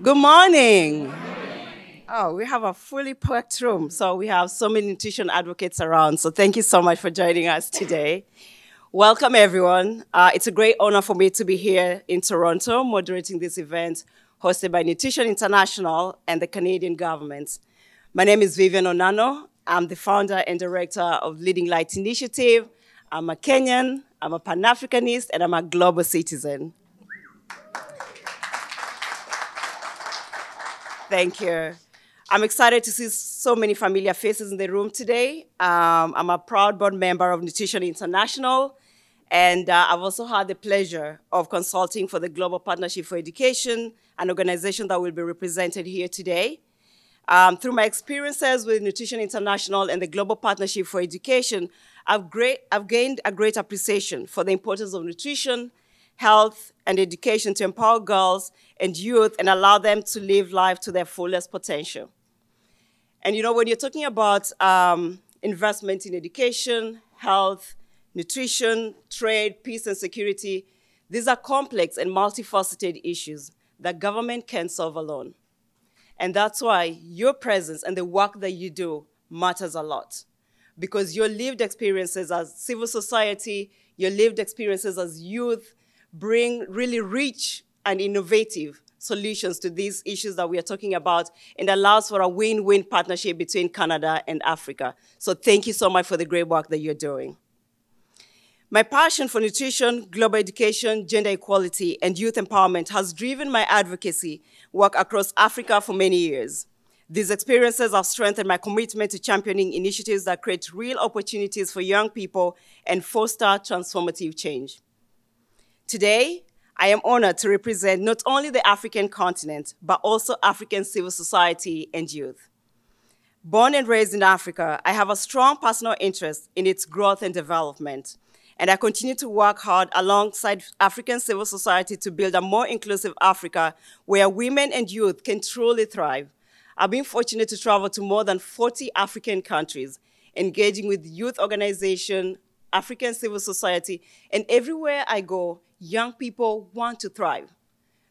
Good morning. Oh, we have a fully packed room, so we have so many nutrition advocates around. So thank you so much for joining us today. Welcome, everyone. It's a great honor for me to be here in Toronto, moderating this event hosted by Nutrition International and the Canadian government. My name is Vivian Onano. I'm the founder and director of Leading Light Initiative. I'm a Kenyan, I'm a Pan-Africanist, and I'm a global citizen. Thank you. I'm excited to see so many familiar faces in the room today. I'm a proud board member of Nutrition International, and I've also had the pleasure of consulting for the Global Partnership for Education, an organization that will be represented here today. Through my experiences with Nutrition International and the Global Partnership for Education, I've gained a great appreciation for the importance of nutrition, health, and education to empower girls and youth and allow them to live life to their fullest potential. And you know, when you're talking about investment in education, health, nutrition, trade, peace, and security, these are complex and multifaceted issues that government can't solve alone. And that's why your presence and the work that you do matters a lot. Because your lived experiences as civil society, your lived experiences as youth, bring really rich and innovative solutions to these issues that we are talking about and allows for a win-win partnership between Canada and Africa. So thank you so much for the great work that you're doing. My passion for nutrition, global education, gender equality, and youth empowerment has driven my advocacy work across Africa for many years. These experiences have strengthened my commitment to championing initiatives that create real opportunities for young people and foster transformative change. Today, I am honored to represent not only the African continent, but also African civil society and youth. Born and raised in Africa, I have a strong personal interest in its growth and development, and I continue to work hard alongside African civil society to build a more inclusive Africa where women and youth can truly thrive. I've been fortunate to travel to more than 40 African countries, engaging with youth organizations, African civil society, and everywhere I go, young people want to thrive.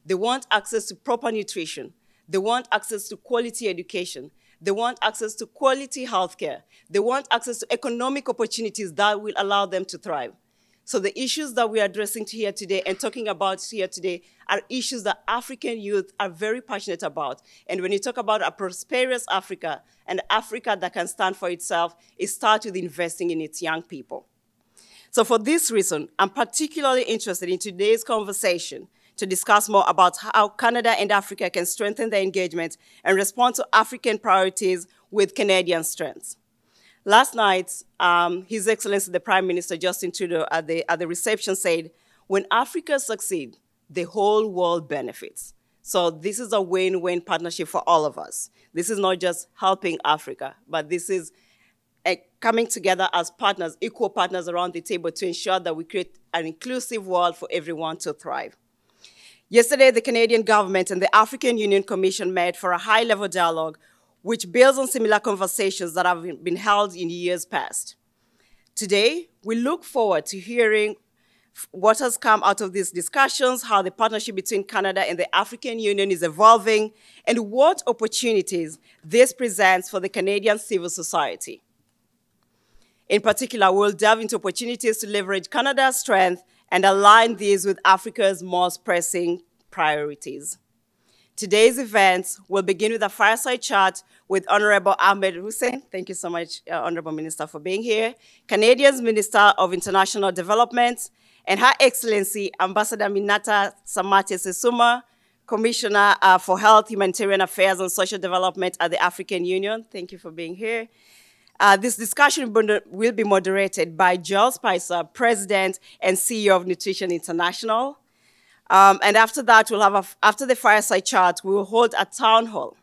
They want access to proper nutrition. They want access to quality education. They want access to quality healthcare. They want access to economic opportunities that will allow them to thrive. So the issues that we are addressing here today and talking about here today are issues that African youth are very passionate about. And when you talk about a prosperous Africa, and Africa that can stand for itself, it starts with investing in its young people. So for this reason, I'm particularly interested in today's conversation to discuss more about how Canada and Africa can strengthen their engagement and respond to African priorities with Canadian strengths. Last night, His Excellency the Prime Minister Justin Trudeau at the reception said, when Africa succeeds, the whole world benefits. So this is a win-win partnership for all of us. This is not just helping Africa, but this is coming together as partners, equal partners around the table to ensure that we create an inclusive world for everyone to thrive. Yesterday, the Canadian government and the African Union Commission met for a high-level dialogue which builds on similar conversations that have been held in years past. Today, we look forward to hearing what has come out of these discussions, how the partnership between Canada and the African Union is evolving, and what opportunities this presents for the Canadian civil society. In particular, we'll delve into opportunities to leverage Canada's strength and align these with Africa's most pressing priorities. Today's event will begin with a fireside chat with Honourable Ahmed Hussen. Thank you so much, Honourable Minister, for being here. Canadian's Minister of International Development, and Her Excellency Ambassador Minata Samaté Cessouma, Commissioner for Health, Humanitarian Affairs and Social Development at the African Union. Thank you for being here. This discussion will be moderated by Joel Spicer, President and CEO of Nutrition International. And after that, after the fireside chat, we will hold a town hall.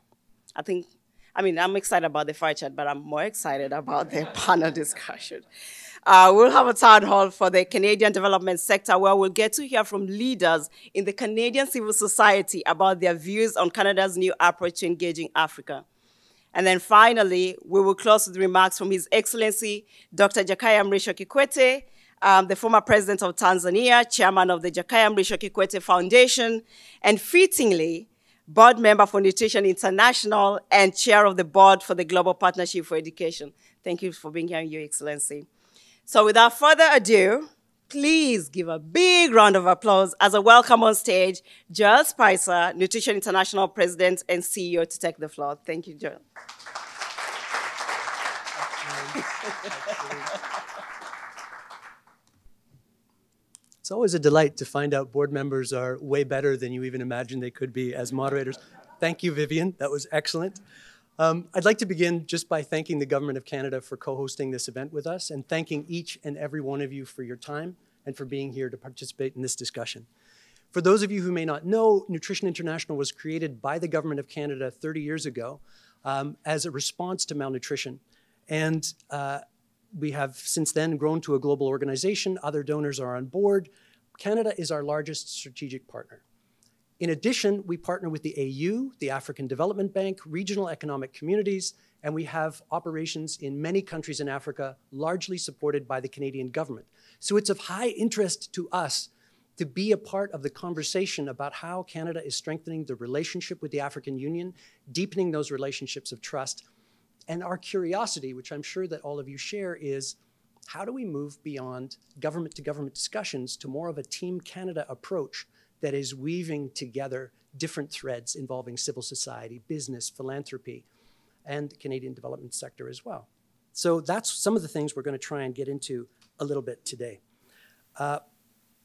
I'm excited about the fireside chat, but I'm more excited about the panel discussion. We'll have a town hall for the Canadian development sector where we'll get to hear from leaders in the Canadian civil society about their views on Canada's new approach to engaging Africa. And then finally, we will close with remarks from His Excellency, Dr. Jakaya Mrisho Kikwete, the former president of Tanzania, chairman of the Jakaya Mrisho Kikwete Foundation, and fittingly, board member for Nutrition International, and chair of the board for the Global Partnership for Education. Thank you for being here, Your Excellency. So without further ado, please give a big round of applause as a welcome on stage, Joel Spicer, Nutrition International President and CEO, to take the floor. Thank you, Joel. It's always a delight to find out board members are way better than you even imagined they could be as moderators. Thank you, Vivian. That was excellent. I'd like to begin just by thanking the Government of Canada for co-hosting this event with us and thanking each and every one of you for your time and for being here to participate in this discussion. For those of you who may not know, Nutrition International was created by the Government of Canada 30 years ago as a response to malnutrition. And we have since then grown to a global organization. Other donors are on board. Canada is our largest strategic partner. In addition, we partner with the AU, the African Development Bank, regional economic communities, and we have operations in many countries in Africa, largely supported by the Canadian government. So it's of high interest to us to be a part of the conversation about how Canada is strengthening the relationship with the African Union, deepening those relationships of trust. And our curiosity, which I'm sure that all of you share, is how do we move beyond government-to-government discussions to more of a Team Canada approach that is weaving together different threads involving civil society, business, philanthropy, and the Canadian development sector as well. So that's some of the things we're going to try and get into a little bit today.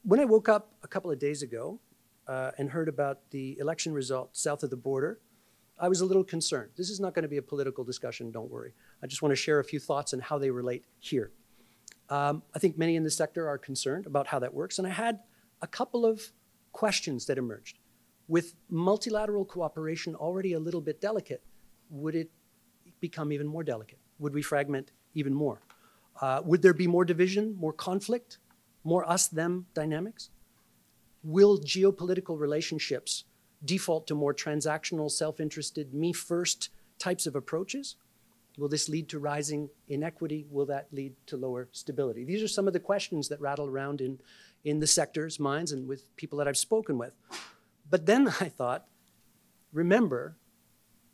When I woke up a couple of days ago and heard about the election result south of the border, I was a little concerned. This is not going to be a political discussion, don't worry. I just want to share a few thoughts on how they relate here. I think many in the sector are concerned about how that works, and I had a couple of questions that emerged. With multilateral cooperation already a little bit delicate, would it become even more delicate? Would we fragment even more? Would there be more division, more conflict, more us-them dynamics? Will geopolitical relationships default to more transactional, self-interested, me-first types of approaches? Will this lead to rising inequity? Will that lead to lower stability? These are some of the questions that rattle around in the sector's minds and with people that I've spoken with. But then I thought, remember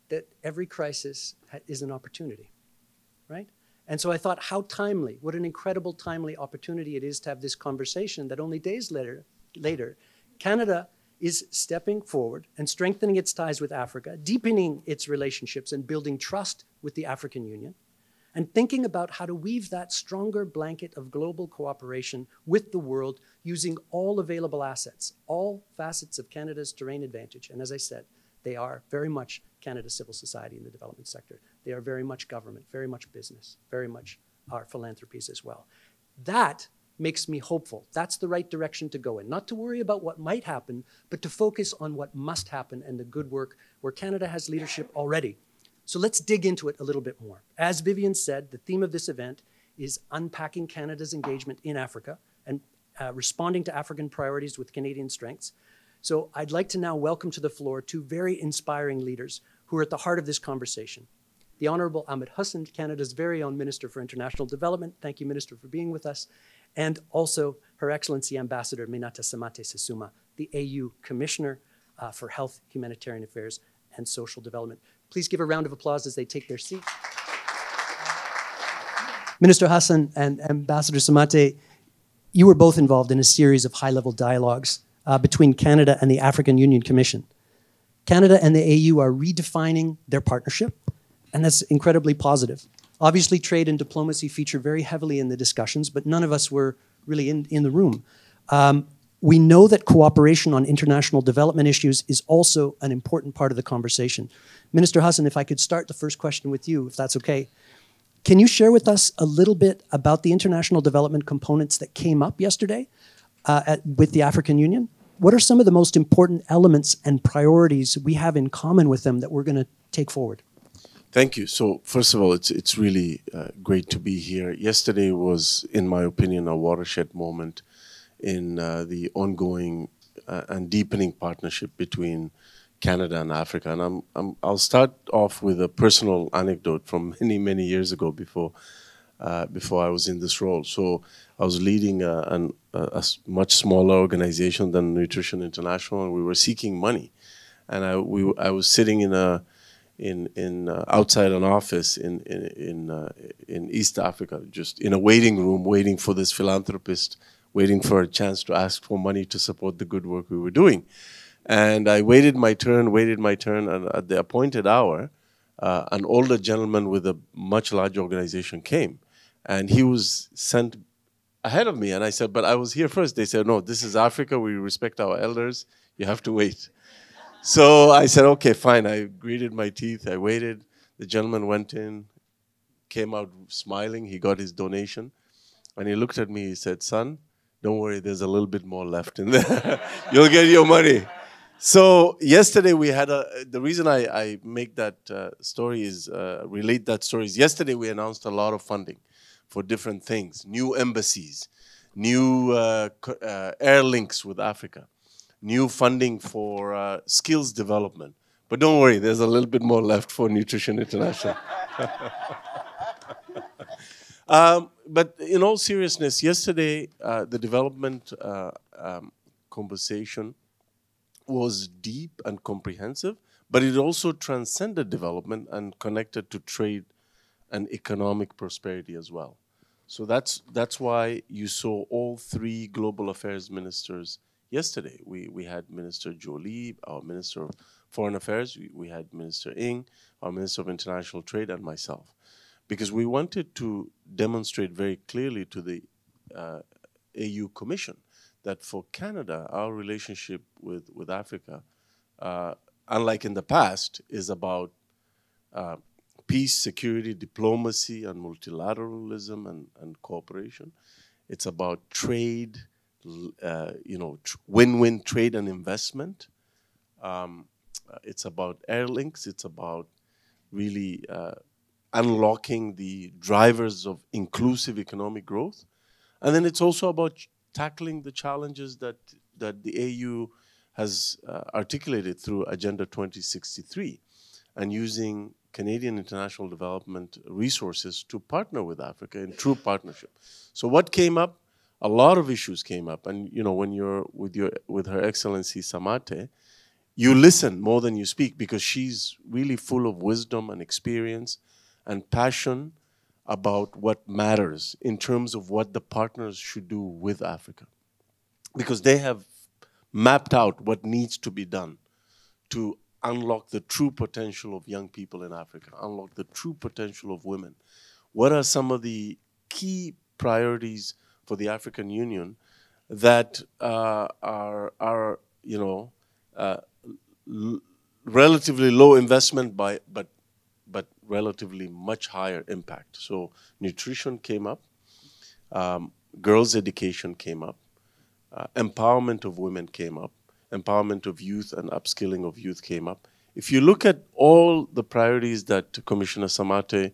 that every crisis is an opportunity, right? And so I thought, how timely, what an incredible timely opportunity it is to have this conversation that only days later Canada is stepping forward and strengthening its ties with Africa, deepening its relationships and building trust with the African Union, and thinking about how to weave that stronger blanket of global cooperation with the world using all available assets, all facets of Canada's terrain advantage. And as I said, they are very much Canada's civil society in the development sector. They are very much government, very much business, very much our philanthropies as well. That makes me hopeful. That's the right direction to go in. Not to worry about what might happen, but to focus on what must happen and the good work where Canada has leadership already. So let's dig into it a little bit more. As Vivian said, the theme of this event is unpacking Canada's engagement in Africa and responding to African priorities with Canadian strengths. So I'd like to now welcome to the floor two very inspiring leaders who are at the heart of this conversation. The Honourable Ahmed Hussen, Canada's very own Minister for International Development. Thank you, Minister, for being with us. And also Her Excellency Ambassador Minata Samaté Cessouma, the AU Commissioner for Health, Humanitarian Affairs, and Social Development. Please give a round of applause as they take their seats. Minister Hussen and Ambassador Samaté, you were both involved in a series of high-level dialogues between Canada and the African Union Commission. Canada and the AU are redefining their partnership, and that's incredibly positive. Obviously, trade and diplomacy feature very heavily in the discussions, but none of us were really in the room. We know that cooperation on international development issues is also an important part of the conversation. Minister Hussen, if I could start the first question with you, if that's okay. Can you share with us a little bit about the international development components that came up yesterday with the African Union? What are some of the most important elements and priorities we have in common with them that we're going to take forward? Thank you. So first of all, it's really great to be here. Yesterday was, in my opinion, a watershed moment in the ongoing and deepening partnership between Canada and Africa. And I'll start off with a personal anecdote from many years ago before I was in this role. So I was leading a much smaller organization than Nutrition International, and we were seeking money. and I was sitting outside an office in East Africa, just in a waiting room, waiting for this philanthropist, waiting for a chance to ask for money to support the good work we were doing. And I waited my turn, and at the appointed hour, an older gentleman with a much larger organization came, and he was sent ahead of me. And I said, but I was here first. They said, no, this is Africa. We respect our elders. You have to wait. So I said, okay, fine. I gritted my teeth. I waited. The gentleman went in, came out smiling. He got his donation. And he looked at me. He said, son, don't worry. There's a little bit more left in there. You'll get your money. So yesterday we had the reason I make that story is, relate that story is yesterday we announced a lot of funding for different things. New embassies, new air links with Africa, new funding for skills development. But don't worry, there's a little bit more left for Nutrition International. But in all seriousness, yesterday the development conversation was deep and comprehensive, but it also transcended development and connected to trade and economic prosperity as well. So that's why you saw all three global affairs ministers yesterday. We had Minister Jolie, our Minister of Foreign Affairs. We had Minister Ng, our Minister of International Trade, and myself. Because we wanted to demonstrate very clearly to the AU Commission that for Canada, our relationship with Africa, unlike in the past, is about peace, security, diplomacy, and multilateralism and cooperation. It's about trade, win-win trade and investment. It's about air links. It's about really unlocking the drivers of inclusive economic growth. And then it's also about tackling the challenges that the AU has articulated through Agenda 2063 and using Canadian international development resources to partner with Africa in true partnership. So what came up? A lot of issues came up. And when you're with Her Excellency Samaté, you listen more than you speak because she's really full of wisdom and experience and passion about what matters in terms of what the partners should do with Africa. Because they have mapped out what needs to be done to unlock the true potential of young people in Africa, unlock the true potential of women. What are some of the key priorities for the African Union that are relatively low investment but relatively much higher impact? So nutrition came up, girls' education came up, empowerment of women came up, empowerment of youth and upskilling of youth came up. If you look at all the priorities that Commissioner Samaté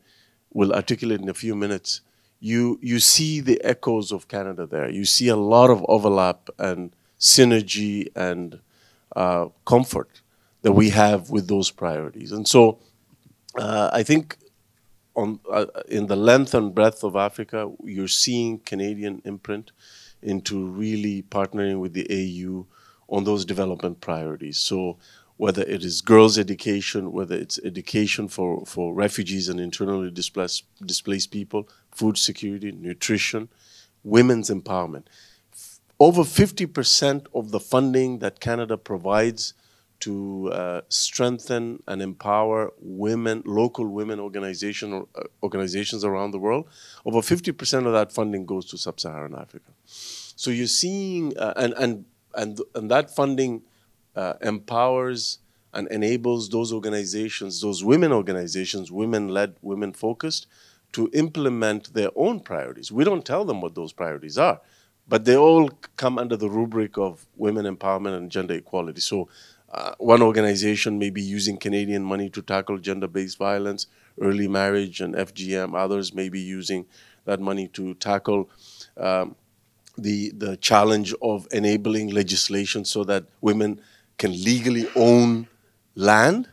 will articulate in a few minutes, you see the echoes of Canada there. You see a lot of overlap and synergy and comfort that we have with those priorities. And so I think in the length and breadth of Africa, you're seeing Canadian imprint into really partnering with the AU on those development priorities. So whether it is girls' education, whether it's education for refugees and internally displaced people, food security, nutrition, women's empowerment. Over 50% of the funding that Canada provides to strengthen and empower women, local women organizations around the world, over 50% of that funding goes to sub-Saharan Africa. So you're seeing, and that funding empowers and enables those organizations, those women organizations, women-led, women-focused, to implement their own priorities. We don't tell them what those priorities are, but they all come under the rubric of women empowerment and gender equality. So one organization may be using Canadian money to tackle gender-based violence, early marriage, and FGM. Others may be using that money to tackle the challenge of enabling legislation so that women can legally own land,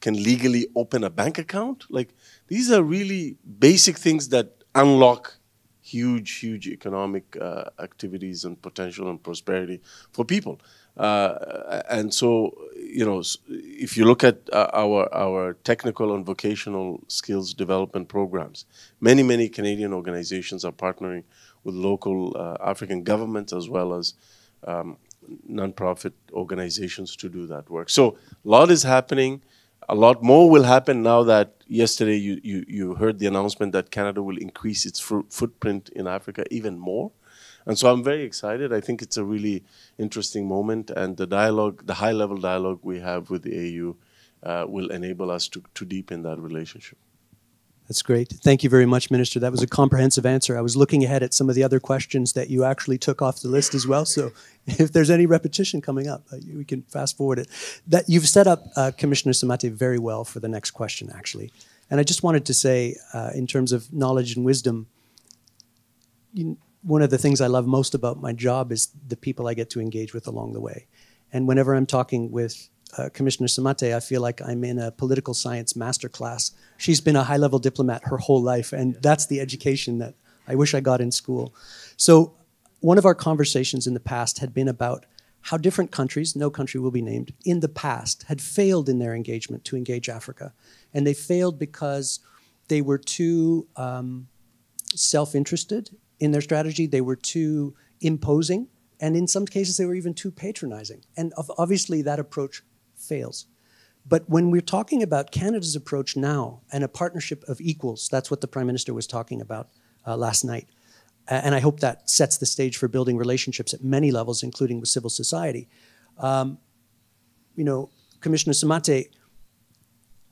can legally open a bank account. Like, these are really basic things that unlock huge, huge economic activities and potential and prosperity for people. And so, you know, if you look at our technical and vocational skills development programs, many Canadian organizations are partnering with local African governments as well as nonprofit organizations to do that work. So a lot is happening. A lot more will happen now that yesterday you heard the announcement that Canada will increase its footprint in Africa even more. And so I'm very excited. I think it's a really interesting moment, and the dialogue, the high-level dialogue we have with the AU will enable us to deepen that relationship. That's great. Thank you very much, Minister. That was a comprehensive answer. I was looking ahead at some of the other questions that you actually took off the list as well. So if there's any repetition coming up, we can fast forward it. That you've set up Commissioner Samaté very well for the next question, actually. And I just wanted to say, in terms of knowledge and wisdom, one of the things I love most about my job is the people I get to engage with along the way. And whenever I'm talking with Commissioner Samaté, I feel like I'm in a political science masterclass. She's been a high-level diplomat her whole life, and that's the education that I wish I got in school. So one of our conversations in the past had been about how different countries, no country will be named, in the past had failed in their engagement to engage Africa. And they failed because they were too self-interested in their strategy, they were too imposing, and in some cases they were even too patronizing. And obviously that approach fails. But when we're talking about Canada's approach now and a partnership of equals, that's what the Prime Minister was talking about last night. And I hope that sets the stage for building relationships at many levels, including with civil society. You know, Commissioner Samaté,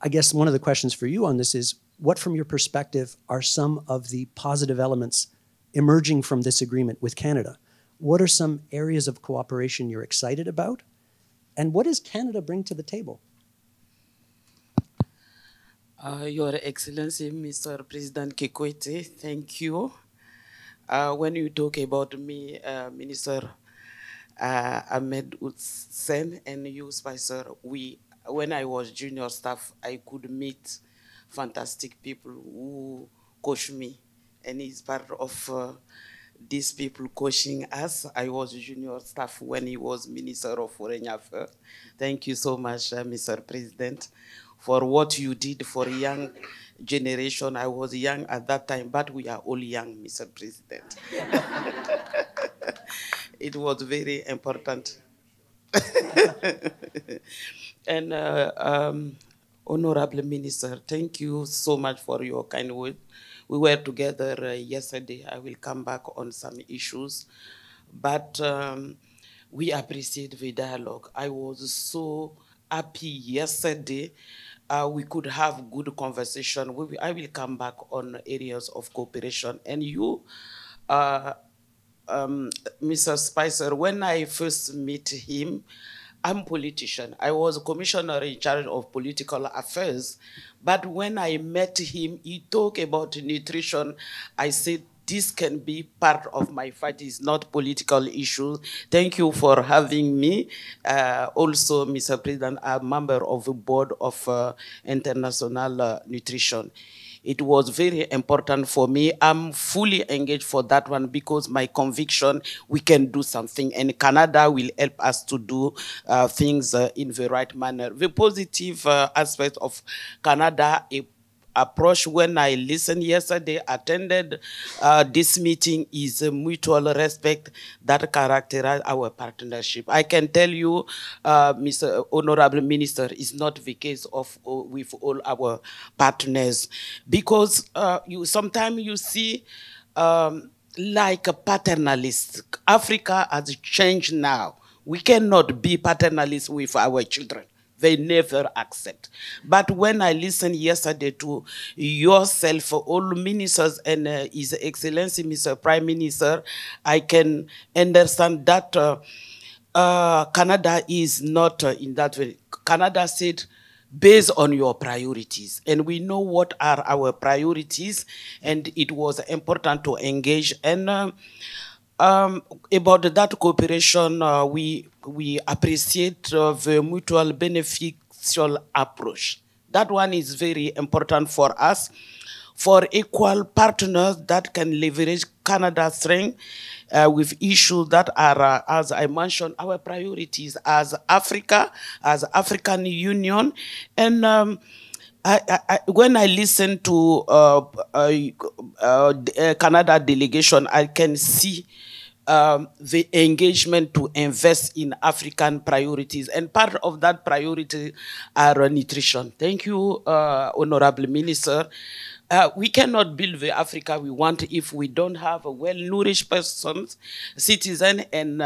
I guess one of the questions for you on this is, what from your perspective are some of the positive elements emerging from this agreement with Canada? What are some areas of cooperation you're excited about? And what does Canada bring to the table? Your Excellency, Mr. President Kikwete, thank you. When you talk about me, Minister Ahmed Hussen and you, Spicer, when I was junior staff, I could meet fantastic people who coach me. And he's part of these people coaching us. I was junior staff when he was Minister of Foreign Affairs. Thank you so much, Mr. President, for what you did for young generation. I was young at that time, but we are all young, Mr. President. It was very important. And Honourable Minister, thank you so much for your kind word. We were together yesterday. I will come back on some issues, but we appreciate the dialogue. I was so happy yesterday. We could have good conversation. I will come back on areas of cooperation. And you, Mr. Spicer, when I first met him, I'm a politician. I was a commissioner in charge of political affairs. But when I met him, he talked about nutrition. I said, this can be part of my fight. It's not political issue. Thank you for having me. Also, Mr. President, I'm a member of the board of International Nutrition. It was very important for me. I'm fully engaged for that one because my conviction, we can do something, and Canada will help us to do things in the right manner. The positive aspect of Canada approach when I listened yesterday, attended this meeting, is a mutual respect that characterizes our partnership. I can tell you, Mr. Honourable Minister, is not the case of with all our partners, because sometimes you see like a paternalist. Africa has changed now. We cannot be paternalist with our children. They never accept. But when I listened yesterday to yourself, all ministers, and His Excellency, Mr. Prime Minister, I can understand that Canada is not in that way. Canada said, based on your priorities. And we know what are our priorities, and it was important to engage. And about that cooperation, we appreciate the mutual beneficial approach. That one is very important for us. for equal partners that can leverage Canada's strength with issues that are, as I mentioned, our priorities as Africa, as African Union. And when I listen to Canada delegation, I can see the engagement to invest in African priorities. And part of that priority are nutrition. Thank you, Honourable Minister. We cannot build the Africa we want if we don't have a well-nourished persons, citizen, and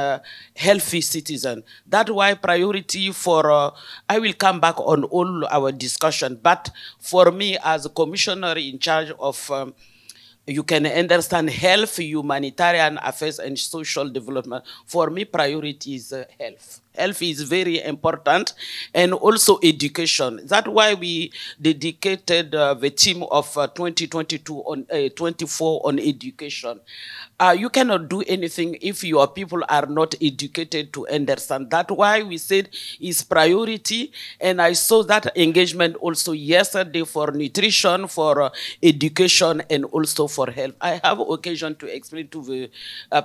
healthy citizen. That's why priority for, I will come back on all our discussion, but for me as a commissioner in charge of you can understand health, humanitarian affairs, and social development. For me, priority is health. Health is very important, and also education. That's why we dedicated the team of 2022 on 24 on education. You cannot do anything if your people are not educated to understand. That's why we said it's priority, and I saw that engagement also yesterday for nutrition, for education, and also for health. I have occasion to explain to the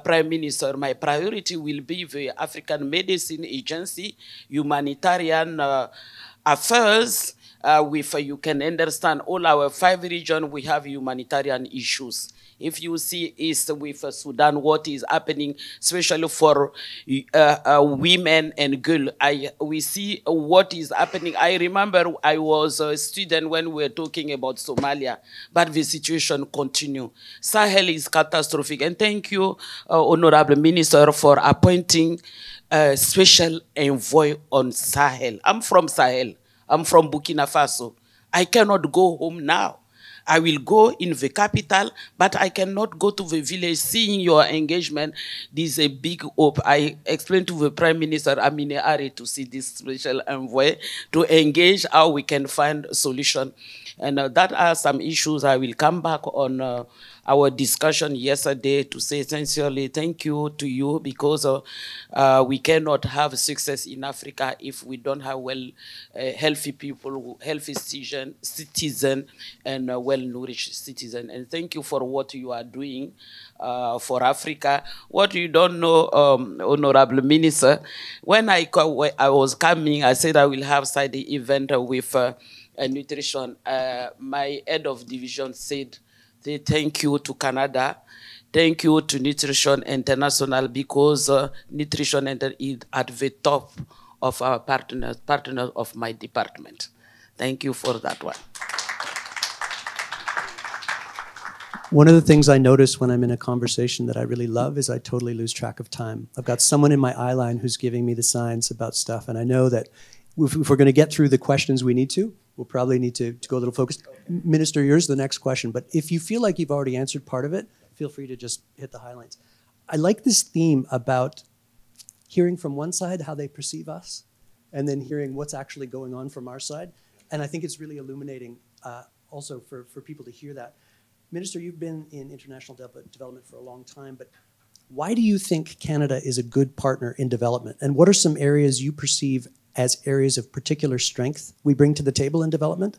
Prime Minister, my priority will be the African Medicine Agency, humanitarian affairs, with, you can understand, all our 5 regions, we have humanitarian issues. If you see East with Sudan, what is happening, especially for women and girls, we see what is happening. I remember I was a student when we were talking about Somalia, but the situation continues. Sahel is catastrophic, and thank you, Honourable Minister, for appointing a special envoy on Sahel. I'm from Sahel. I'm from Burkina Faso. I cannot go home now. I will go in the capital, but I cannot go to the village. Seeing your engagement, this is a big hope. I explained to the Prime Minister Amine Ari to see this special envoy to engage how we can find a solution. And that are some issues. I will come back on our discussion yesterday to say sincerely thank you to you, because we cannot have success in Africa if we don't have healthy people, healthy citizen, and well-nourished citizen. And thank you for what you are doing for Africa. What you don't know, Honourable Minister, when I was coming, I said I will have side event with nutrition. My head of division said, thank you to Canada, thank you to Nutrition International, because Nutrition is at the top of our partners of my department. Thank you for that one. One of the things I notice when I'm in a conversation that I really love is I totally lose track of time. I've got someone in my eye line who's giving me the signs about stuff, and I know that if we're going to get through the questions we need to, we'll probably need to go a little focused. Minister, yours the next question, but if you feel like you've already answered part of it, feel free to just hit the highlights. I like this theme about hearing from one side how they perceive us, and then hearing what's actually going on from our side. And I think it's really illuminating also for people to hear that. Minister, you've been in international development for a long time, but why do you think Canada is a good partner in development? And what are some areas you perceive as areas of particular strength we bring to the table in development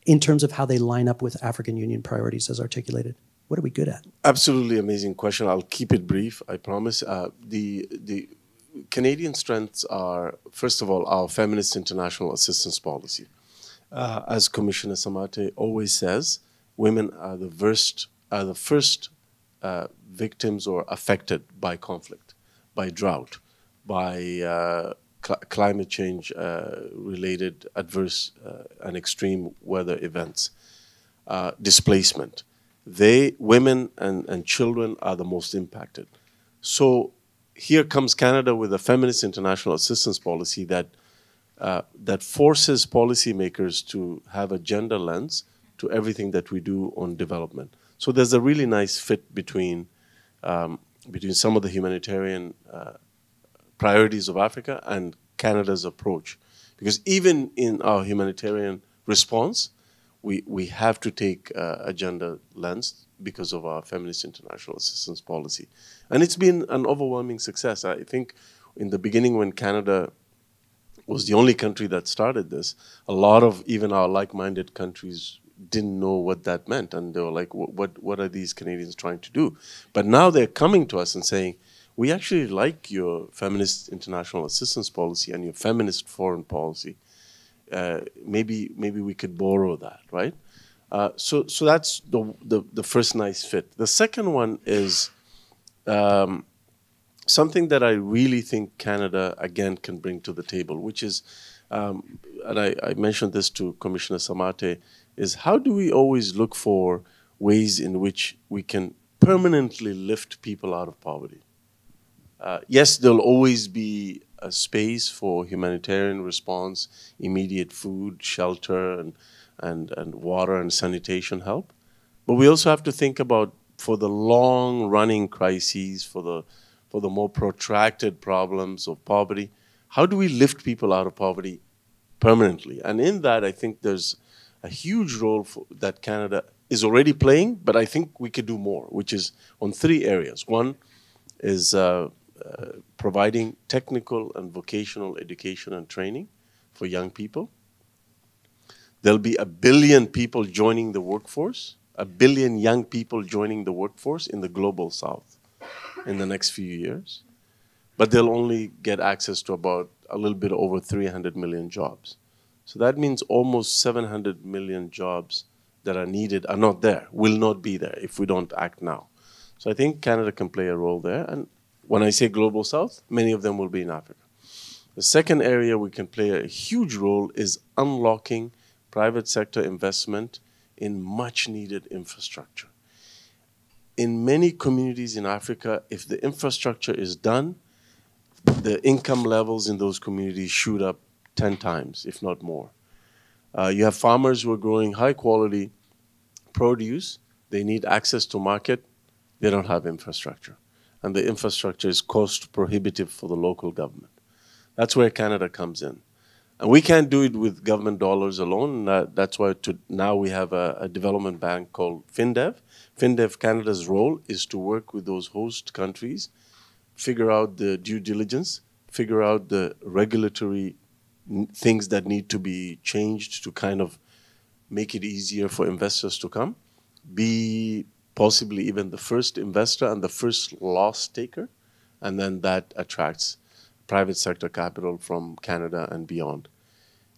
in terms of how they line up with African Union priorities as articulated? What are we good at? Absolutely amazing question. I'll keep it brief, I promise. The Canadian strengths are, first of all, our feminist international assistance policy. As Commissioner Samaté always says, women are the first victims or affected by conflict, by drought, by climate change related adverse and extreme weather events, displacement. Women and children are the most impacted. So here comes Canada with a feminist international assistance policy that forces policymakers to have a gender lens to everything that we do on development. So there's a really nice fit between some of the humanitarian priorities of Africa and Canada's approach. Because even in our humanitarian response, we have to take a gender lens because of our feminist international assistance policy. And it's been an overwhelming success. I think in the beginning when Canada was the only country that started this, a lot of even our like-minded countries didn't know what that meant. And they were like, what are these Canadians trying to do? But now they're coming to us and saying, we actually like your feminist international assistance policy and your feminist foreign policy. Maybe we could borrow that, right? So that's the first nice fit. The second one is something that I really think Canada, again, can bring to the table, which is, and I mentioned this to Commissioner Samaté, is how do we always look for ways in which we can permanently lift people out of poverty? Yes, there'll always be a space for humanitarian response, immediate food, shelter, and water and sanitation help. But we also have to think about, for the long-running crises, for the more protracted problems of poverty, how do we lift people out of poverty permanently? And in that, I think there's a huge role that Canada is already playing, but I think we could do more, which is on 3 areas. One is providing technical and vocational education and training for young people. There'll be 1 billion people joining the workforce, 1 billion young people joining the workforce in the global south in the next few years. But they'll only get access to about a little bit over 300 million jobs. So that means almost 700 million jobs that are needed are not there, will not be there if we don't act now. So I think Canada can play a role there. And when I say global south, many of them will be in Africa. The second area we can play a huge role is unlocking private sector investment in much needed infrastructure. In many communities in Africa, if the infrastructure is done, the income levels in those communities shoot up 10 times, if not more. You have farmers who are growing high quality produce. They need access to market. They don't have infrastructure. And the infrastructure is cost prohibitive for the local government. That's where Canada comes in. And we can't do it with government dollars alone. That's why now we have a development bank called FinDev. FinDev Canada's role is to work with those host countries, figure out the due diligence, figure out the regulatory things that need to be changed to kind of make it easier for investors to come, be possibly even the first investor and the first loss taker, and then that attracts private sector capital from Canada and beyond.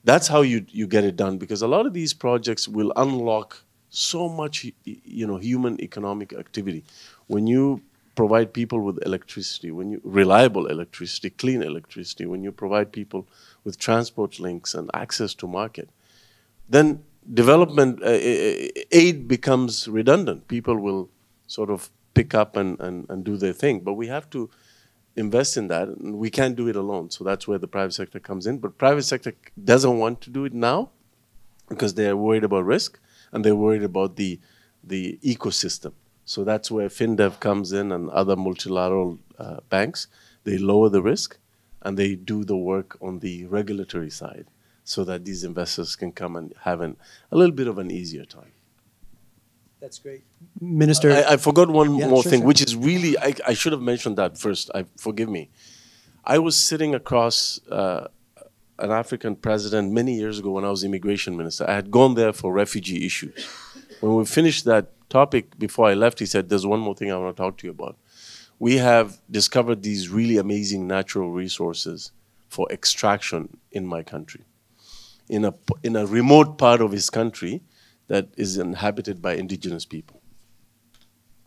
That's how you get it done, because a lot of these projects will unlock so much human economic activity. When you provide people with electricity, reliable electricity, clean electricity, when you provide people with transport links and access to market, then development aid becomes redundant. People will sort of pick up and do their thing. But we have to invest in that, and we can't do it alone. So that's where the private sector comes in. But private sector doesn't want to do it now because they're worried about risk and they're worried about the ecosystem. So that's where FinDev comes in and other multilateral banks. They lower the risk and they do the work on the regulatory side so that these investors can come and have a little bit of an easier time. That's great. Minister. I forgot one more thing, sure. which is really, I should have mentioned that first. Forgive me. I was sitting across an African president many years ago when I was immigration minister. I had gone there for refugee issues. When we finished that topic, before I left, he said, there's one more thing I want to talk to you about. We have discovered these really amazing natural resources for extraction in my country. In a remote part of his country that is inhabited by indigenous people.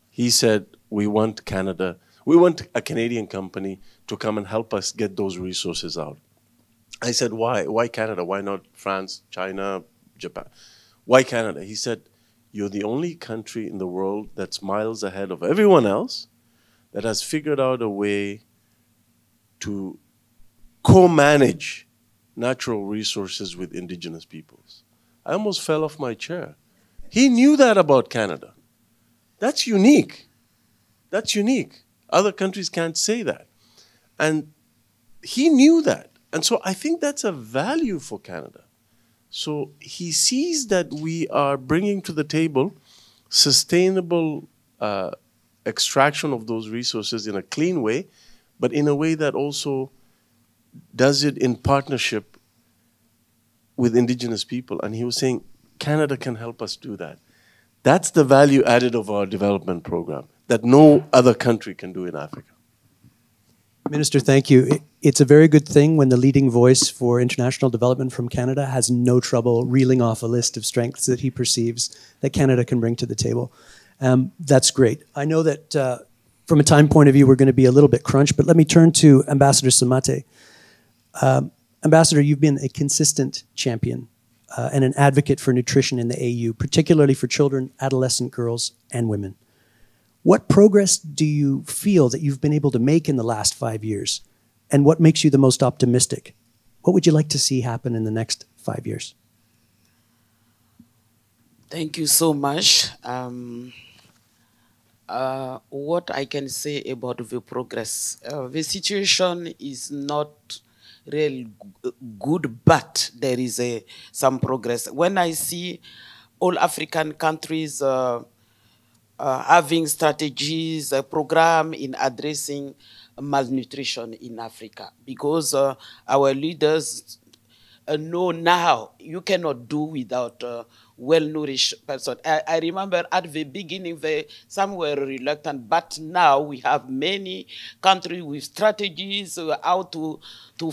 He said, we want a Canadian company to come and help us get those resources out. I said, why? Why Canada? Why not France, China, Japan? Why Canada? He said, you're the only country in the world that's miles ahead of everyone else that has figured out a way to co-manage natural resources with indigenous peoples. I almost fell off my chair. He knew that about Canada. That's unique. That's unique. Other countries can't say that. And he knew that. And so I think that's a value for Canada. So he sees that we are bringing to the table sustainable extraction of those resources in a clean way, but in a way that also does it in partnership with indigenous people. And he was saying, Canada can help us do that. That's the value added of our development program that no other country can do in Africa. Minister, thank you. It's a very good thing when the leading voice for international development from Canada has no trouble reeling off a list of strengths that he perceives that Canada can bring to the table. That's great. I know that from a time point of view, we're going to be a little bit crunched, but let me turn to Ambassador Samaté. Ambassador, you've been a consistent champion and an advocate for nutrition in the AU, particularly for children, adolescent girls, and women. What progress do you feel that you've been able to make in the last 5 years? And what makes you the most optimistic? What would you like to see happen in the next 5 years? Thank you so much. What I can say about the progress, the situation is not real good, but there is some progress. When I see all African countries having strategies, a program in addressing malnutrition in Africa, because our leaders know now you cannot do without well-nourished person. I remember at the beginning, some were reluctant, but now we have many countries with strategies how to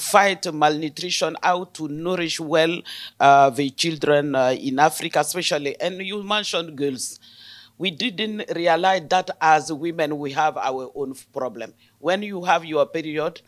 fight malnutrition, how to nourish well the children in Africa, especially. And you mentioned girls. We didn't realize that as women, we have our own problem. When you have your period,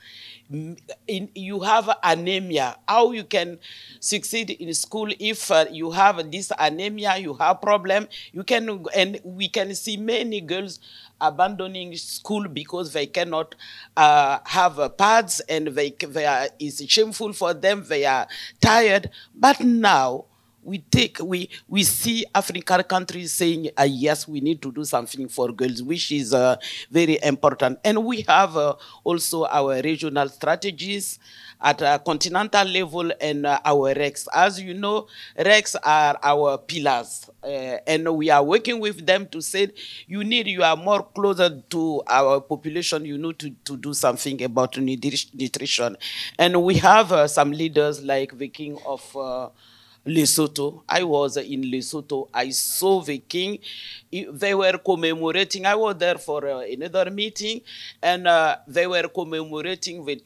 you have anemia. How you can succeed in school if you have this anemia, you have problem. And we can see many girls abandoning school because they cannot have pads, and it's shameful for them. They are tired. But now, we see African countries saying, yes, we need to do something for girls, which is very important. And we have also our regional strategies at a continental level and our RECs. As you know, RECs are our pillars. And we are working with them to say, you are more closer to our population, you need to do something about nutrition. And we have some leaders like the King of Lesotho. I was in Lesotho. I saw the king. They were commemorating. I was there for another meeting, and they were commemorating the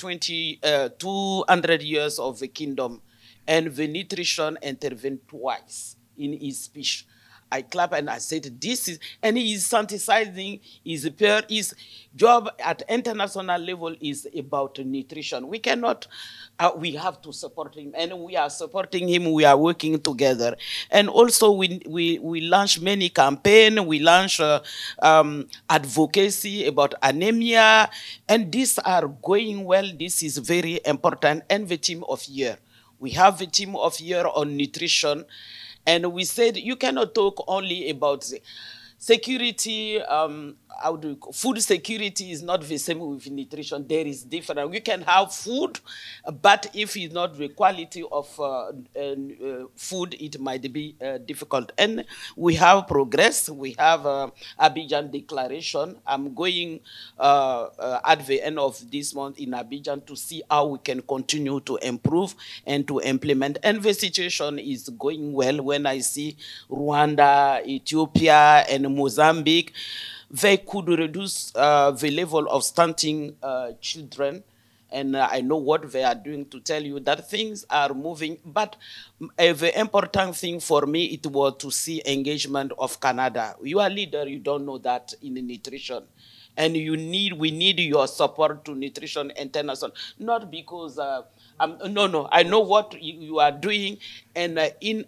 200 years of the kingdom. And the nutrition intervened twice in his speech. I clapped and I said, this is, and he is synthesizing his job at international level is about nutrition. We cannot, we have to support him, and we are supporting him. We are working together. And also we launch many campaigns. We launch advocacy about anemia, and these are going well. This is very important. And the team of year. We have the team of year on nutrition. And we said you cannot talk only about security, food security is not the same with nutrition. There is different. We can have food, but if it's not the quality of food, it might be difficult. And we have progress. We have Abidjan Declaration. I'm going at the end of this month in Abidjan to see how we can continue to improve and to implement. And the situation is going well when I see Rwanda, Ethiopia, and Mozambique. They could reduce the level of stunting children. And I know what they are doing to tell you that things are moving. But the important thing for me, it was to see engagement of Canada. You are a leader, you don't know that in nutrition. And we need your support to Nutrition International. Not because, no, I know what you are doing, and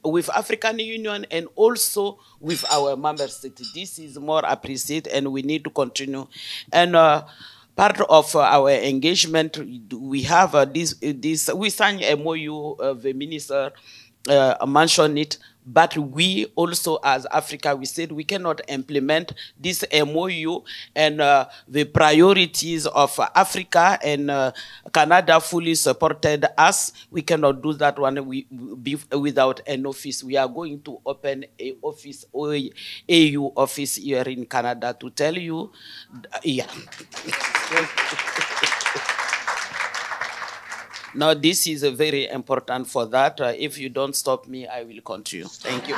with African Union and also with our member states. This is more appreciated, and we need to continue. And part of our engagement, we have we signed a MOU, the minister mentioned it, but we also, as Africa, we said we cannot implement this MOU and the priorities of Africa, and Canada fully supported us. We cannot do that one without an office. We are going to open an office, AU office here in Canada to tell you, yeah. Now, this is very important for that. If you don't stop me, I will continue. Thank you.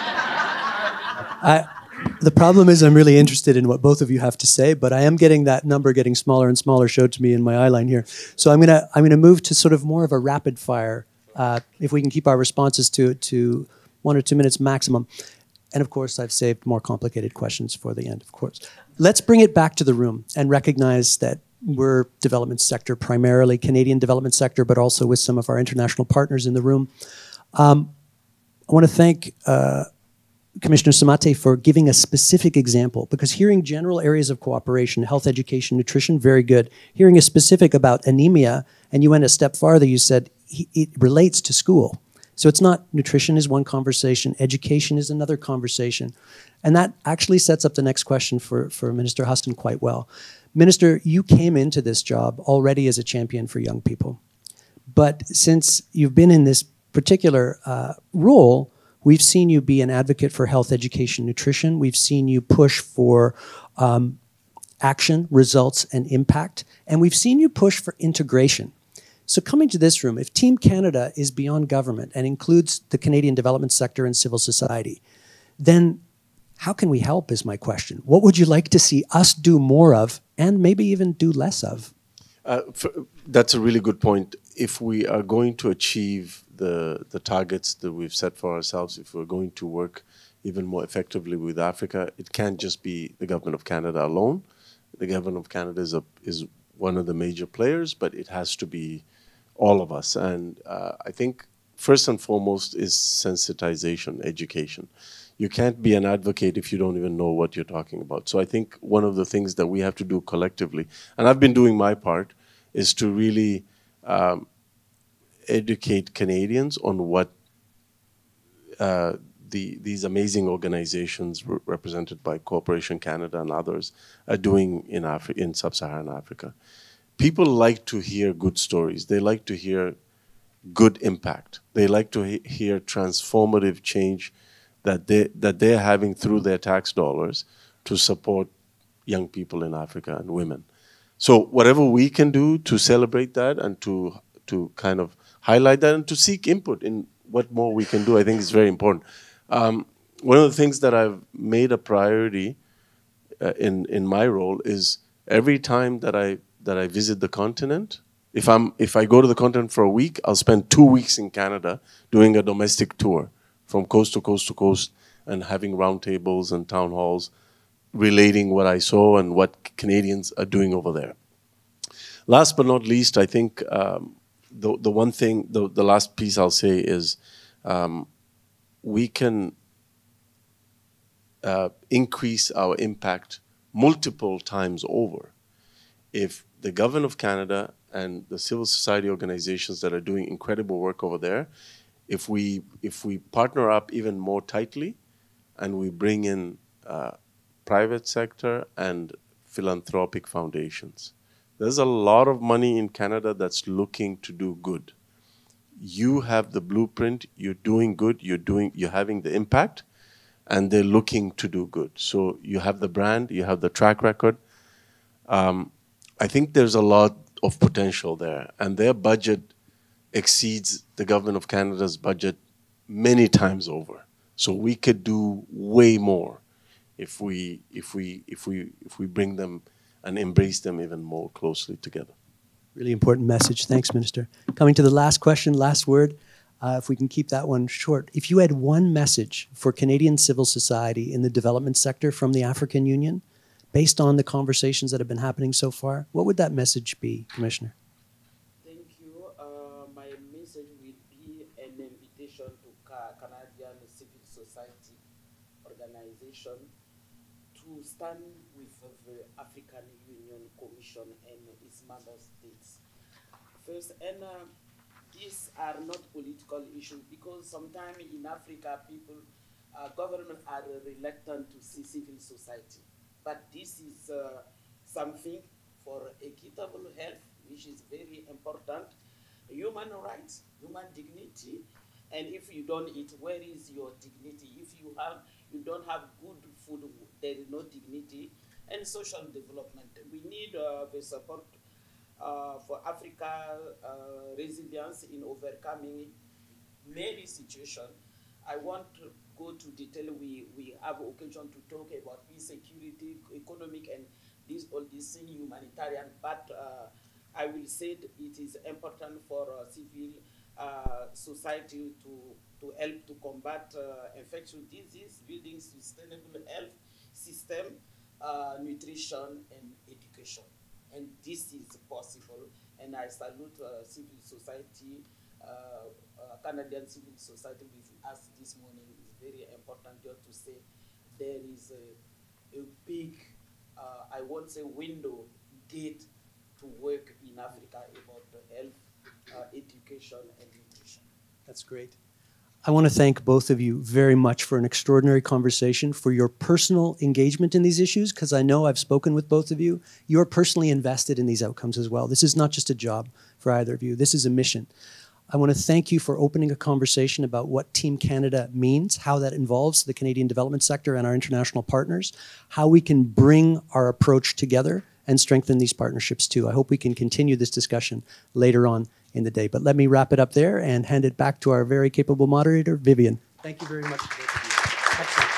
The problem is I'm really interested in what both of you have to say, but I am getting that number getting smaller and smaller showed to me in my eye line here. So I'm gonna move to sort of more of a rapid fire, if we can keep our responses to 1 or 2 minutes maximum. And of course, I've saved more complicated questions for the end, of course. Let's bring it back to the room and recognize that we're development sector, primarily Canadian development sector, but also with some of our international partners in the room. I want to thank Commissioner Samaté for giving a specific example, because hearing general areas of cooperation, health, education, nutrition, very good. Hearing a specific about anemia, and you went a step farther, you said it relates to school. So it's not nutrition is one conversation, education is another conversation. And that actually sets up the next question for Minister Hussen quite well. Minister, you came into this job already as a champion for young people. But since you've been in this particular role, we've seen you be an advocate for health, education, nutrition. We've seen you push for action, results, and impact. And we've seen you push for integration. So coming to this room, if Team Canada is beyond government and includes the Canadian development sector and civil society, then how can we help is my question. What would you like to see us do more of and maybe even do less of? That's a really good point. If we are going to achieve the targets that we've set for ourselves, if we're going to work even more effectively with Africa, it can't just be the government of Canada alone. The government of Canada is one of the major players, but it has to be all of us. And I think first and foremost is sensitization, education. You can't be an advocate if you don't even know what you're talking about. So I think one of the things that we have to do collectively, and I've been doing my part, is to really educate Canadians on what these amazing organizations represented by Cooperation Canada and others are doing in sub-Saharan Africa. People like to hear good stories. They like to hear good impact. They like to hear transformative change that they're having through their tax dollars to support young people in Africa and women. So whatever we can do to celebrate that and to kind of highlight that and to seek input in what more we can do, I think is very important. One of the things that I've made a priority in my role is every time that I visit the continent, if I go to the continent for a week, I'll spend 2 weeks in Canada doing a domestic tour from coast to coast to coast and having roundtables and town halls relating what I saw and what Canadians are doing over there. Last but not least, I think the one thing, the last piece I'll say is we can increase our impact multiple times over if the government of Canada and the civil society organizations that are doing incredible work over there, if we partner up even more tightly and we bring in private sector and philanthropic foundations. There's a lot of money in Canada that's looking to do good. You have the blueprint, you're doing good, you're having the impact, and they're looking to do good. So you have the brand, you have the track record. I think there's a lot of potential there, and their budget exceeds the government of Canada's budget many times over. So we could do way more if we bring them and embrace them even more closely together. Really important message. Thanks, Minister. Coming to the last question, last word, if we can keep that one short. If you had one message for Canadian civil society in the development sector from the African Union, based on the conversations that have been happening so far, what would that message be, Commissioner? Thank you. My message will be an invitation to Canadian civil society organization to stand with the African Union Commission and its member states. First, and these are not political issues because sometimes in Africa, people, government are reluctant to see civil society. But this is something for equitable health, which is very important. Human rights, human dignity, and if you don't eat, where is your dignity? If you don't have good food, there is no dignity. And social development, we need the support for Africa resilience in overcoming many situations. I want to go to detail. We have occasion to talk about peace, security, economic, and all these things, humanitarian. But I will say that it is important for civil society to help to combat infectious disease, building sustainable health system, nutrition, and education. And this is possible. And I salute civil society, Canadian civil society with us this morning. Is very important just to say there is a big, I won't say window, gate to work in Africa about health, education, and nutrition. That's great. I want to thank both of you very much for an extraordinary conversation, for your personal engagement in these issues, because I know I've spoken with both of you. You're personally invested in these outcomes as well. This is not just a job for either of you. This is a mission. I want to thank you for opening a conversation about what Team Canada means, how that involves the Canadian development sector and our international partners, how we can bring our approach together and strengthen these partnerships too. I hope we can continue this discussion later on in the day. But let me wrap it up there and hand it back to our very capable moderator, Vivian. Thank you very much to both of you. Excellent.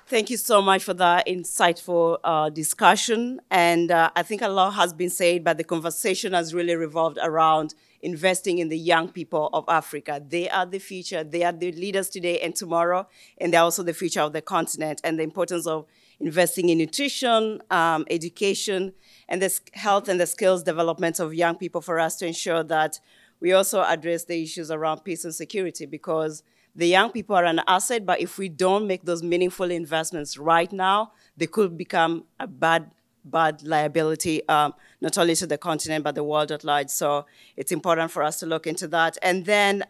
Thank you so much for that insightful discussion. And I think a lot has been said, but the conversation has really revolved around investing in the young people of Africa. They are the future. They are the leaders today and tomorrow, and they're also the future of the continent, and the importance of investing in nutrition, education, and the health and the skills development of young people for us to ensure that we also address the issues around peace and security, because the young people are an asset, but if we don't make those meaningful investments right now, they could become a bad liability, not only to the continent, but the world at large. So it's important for us to look into that. And then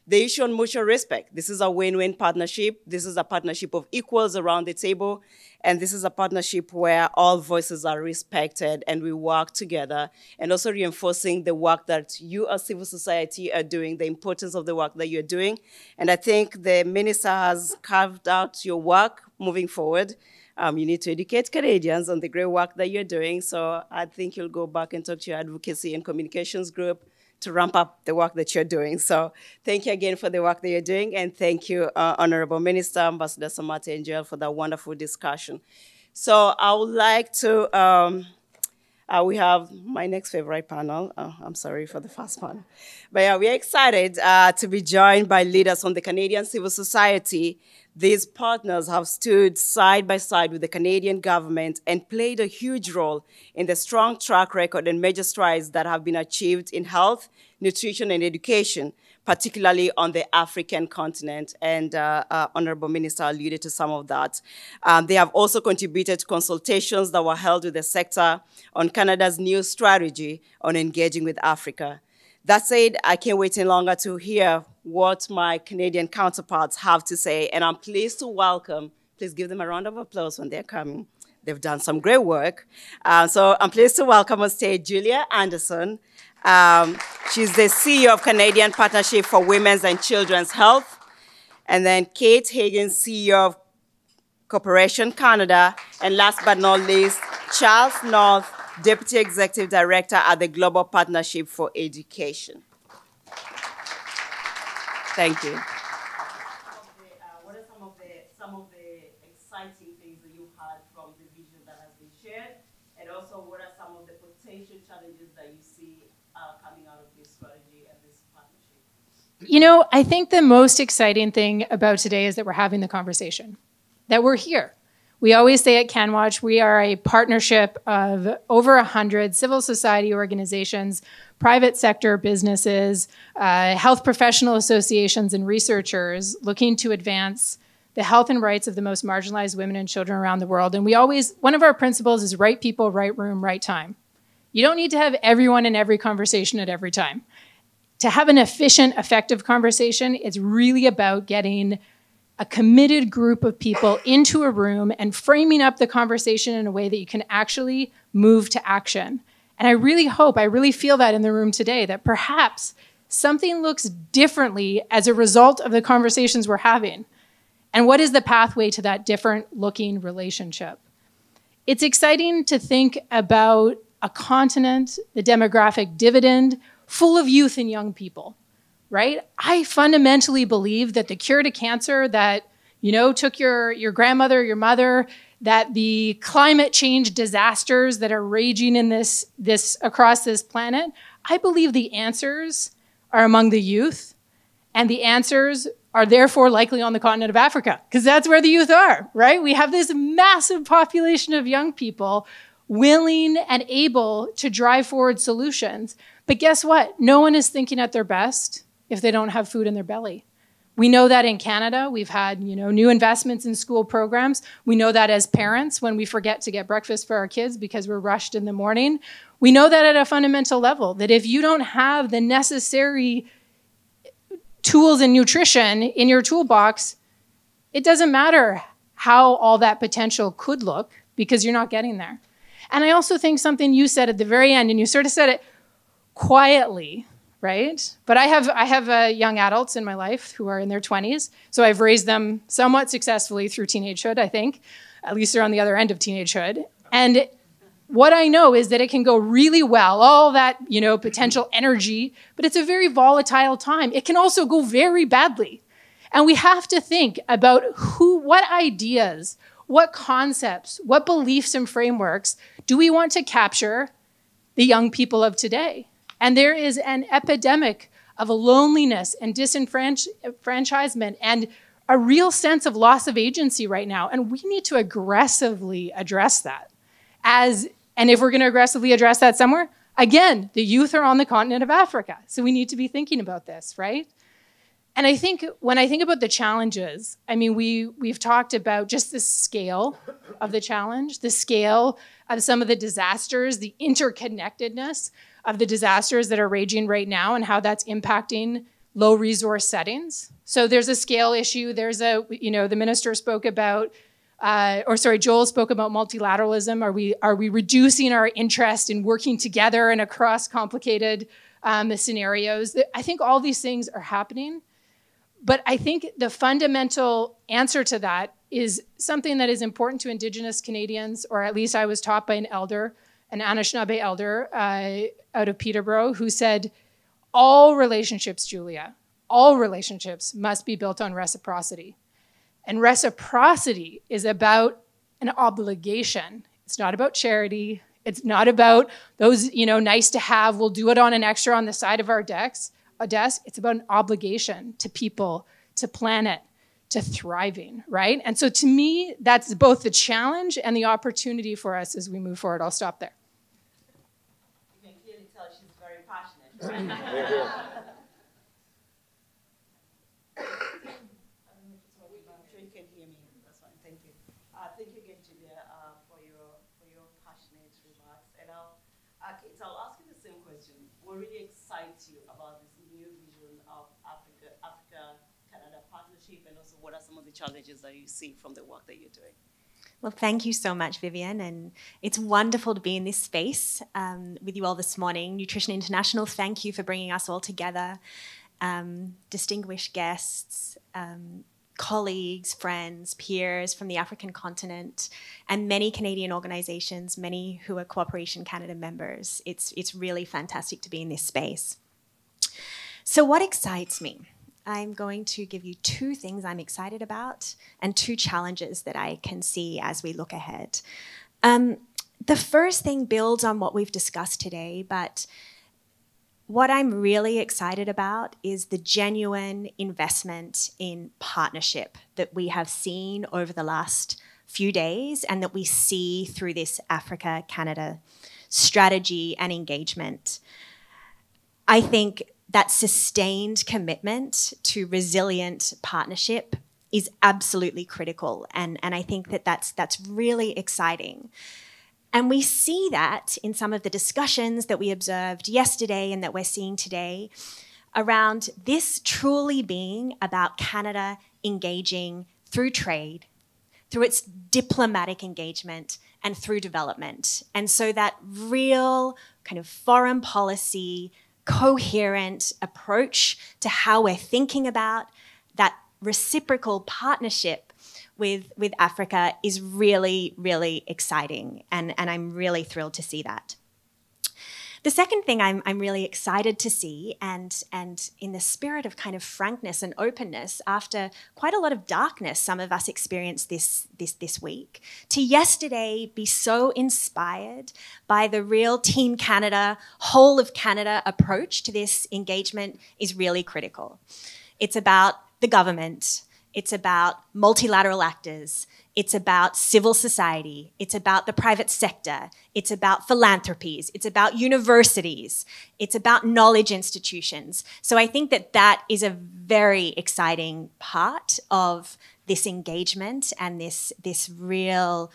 the issue on mutual respect. This is a win-win partnership. This is a partnership of equals around the table. And this is a partnership where all voices are respected and we work together, and also reinforcing the work that you as civil society are doing, the importance of the work that you're doing. And I think the minister has carved out your work moving forward. You need to educate Canadians on the great work that you're doing. So I think you'll go back and talk to your advocacy and communications group to ramp up the work that you're doing. So thank you again for the work that you're doing. And thank you, Honourable Minister, Ambassador Samaté and Joel, for that wonderful discussion. So I would like to, we have my next favorite panel. I'm sorry for the first panel. But yeah, we're excited to be joined by leaders from the Canadian civil society. These partners have stood side by side with the Canadian government and played a huge role in the strong track record and major strides that have been achieved in health, nutrition, and education, particularly on the African continent. And Honourable Minister alluded to some of that. They have also contributed to consultations that were held with the sector on Canada's new strategy on engaging with Africa. That said, I can't wait any longer to hear what my Canadian counterparts have to say, and I'm pleased to welcome, please give them a round of applause when they're coming. They've done some great work. So I'm pleased to welcome on stage Julia Anderson. She's the CEO of Canadian Partnership for Women's and Children's Health. And then Kate Higgins, CEO of Cooperation Canada. And last but not least, Charles North, Deputy Executive Director at the Global Partnership for Education. Thank you. What are some of the exciting things that you had from the vision that has been shared? And also, what are some of the potential challenges that you see coming out of this strategy and this partnership? You know, I think the most exciting thing about today is that we're having the conversation, that we're here. We always say at CanWatch, we are a partnership of over 100 civil society organizations, private sector businesses, health professional associations, and researchers looking to advance the health and rights of the most marginalized women and children around the world. And we always, one of our principles is right people, right room, right time. You don't need to have everyone in every conversation at every time. To have an efficient, effective conversation, it's really about getting a committed group of people into a room and framing up the conversation in a way that you can actually move to action. And I really hope, I really feel that in the room today, that perhaps something looks differently as a result of the conversations we're having. And what is the pathway to that different looking relationship? it's exciting to think about a continent, the demographic dividend, full of youth and young people, right? I fundamentally believe that the cure to cancer that, took your grandmother, your mother, that the climate change disasters that are raging in this across this planet, I believe the answers are among the youth, and the answers are therefore likely on the continent of Africa, because that's where the youth are, right? We have this massive population of young people willing and able to drive forward solutions. But guess what? No one is thinking at their best if they don't have food in their belly. We know that in Canada. We've had, new investments in school programs. We know that as parents when we forget to get breakfast for our kids because we're rushed in the morning. We know that at a fundamental level, that if you don't have the necessary tools and nutrition in your toolbox, it doesn't matter how all that potential could look because you're not getting there. And I also think something you said at the very end, and you sort of said it quietly, right? But I have young adults in my life who are in their 20s, so I've raised them somewhat successfully through teenagehood, I think. At least they're on the other end of teenagehood. And what I know is that it can go really well, all that, potential energy, but it's a very volatile time. It can also go very badly. And we have to think about what ideas, what concepts, what beliefs and frameworks do we want to capture the young people of today? And there is an epidemic of loneliness and disenfranchisement and a real sense of loss of agency right now. And we need to aggressively address that. And if we're going to aggressively address that somewhere, again, the youth are on the continent of Africa. So we need to be thinking about this, right? And I think when I think about the challenges, we've talked about just the scale of the challenge, the scale of some of the disasters, the interconnectedness of the disasters that are raging right now and how that's impacting low resource settings. So there's a scale issue. There's the minister spoke about, Joel spoke about multilateralism. Are we reducing our interest in working together and across complicated scenarios? I think all these things are happening. But I think the fundamental answer to that is something that is important to Indigenous Canadians, or at least I was taught by an elder, an Anishinaabe elder out of Peterborough, who said, all relationships, Julia, all relationships must be built on reciprocity. And reciprocity is about an obligation. It's not about charity. It's not about those, nice to have, we'll do it on an extra on the side of our desk. It's about an obligation to people, to planet, to thriving, right? And so to me, that's both the challenge and the opportunity for us as we move forward. I'll stop there. You can clearly tell she's very passionate, right? I'm sure you can hear me. That's fine. Thank you. Thank you again, Julia, for your passionate remarks. And I'll ask you the same question. What really excites you about this new vision of Africa-Canada partnership, and also what are some of the challenges that you see from the work that you're doing? Well, thank you so much, Vivian, and it's wonderful to be in this space with you all this morning. Nutrition International, thank you for bringing us all together. Distinguished guests, colleagues, friends, peers from the African continent, and many Canadian organizations, many who are Cooperation Canada members. It's really fantastic to be in this space. So what excites me? I'm going to give you two things I'm excited about and two challenges that I can see as we look ahead. The first thing builds on what we've discussed today, but what I'm really excited about is the genuine investment in partnership that we have seen over the last few days and that we see through this Africa-Canada strategy and engagement. I think that sustained commitment to resilient partnership is absolutely critical, and I think that that's really exciting. And we see that in some of the discussions that we observed yesterday and that we're seeing today around this truly being about Canada engaging through trade, through its diplomatic engagement, and through development. And so that real kind of foreign policy, coherent approach to how we're thinking about that reciprocal partnership with Africa is really, really exciting, and I'm really thrilled to see that. The second thing I'm really excited to see, and in the spirit of kind of frankness and openness, after quite a lot of darkness some of us experienced this week, to yesterday be so inspired by the real Team Canada, whole of Canada approach to this engagement is really critical. It's about the government, it's about multilateral actors, it's about civil society, it's about the private sector, it's about philanthropies, it's about universities, it's about knowledge institutions. So I think that is a very exciting part of this engagement and this real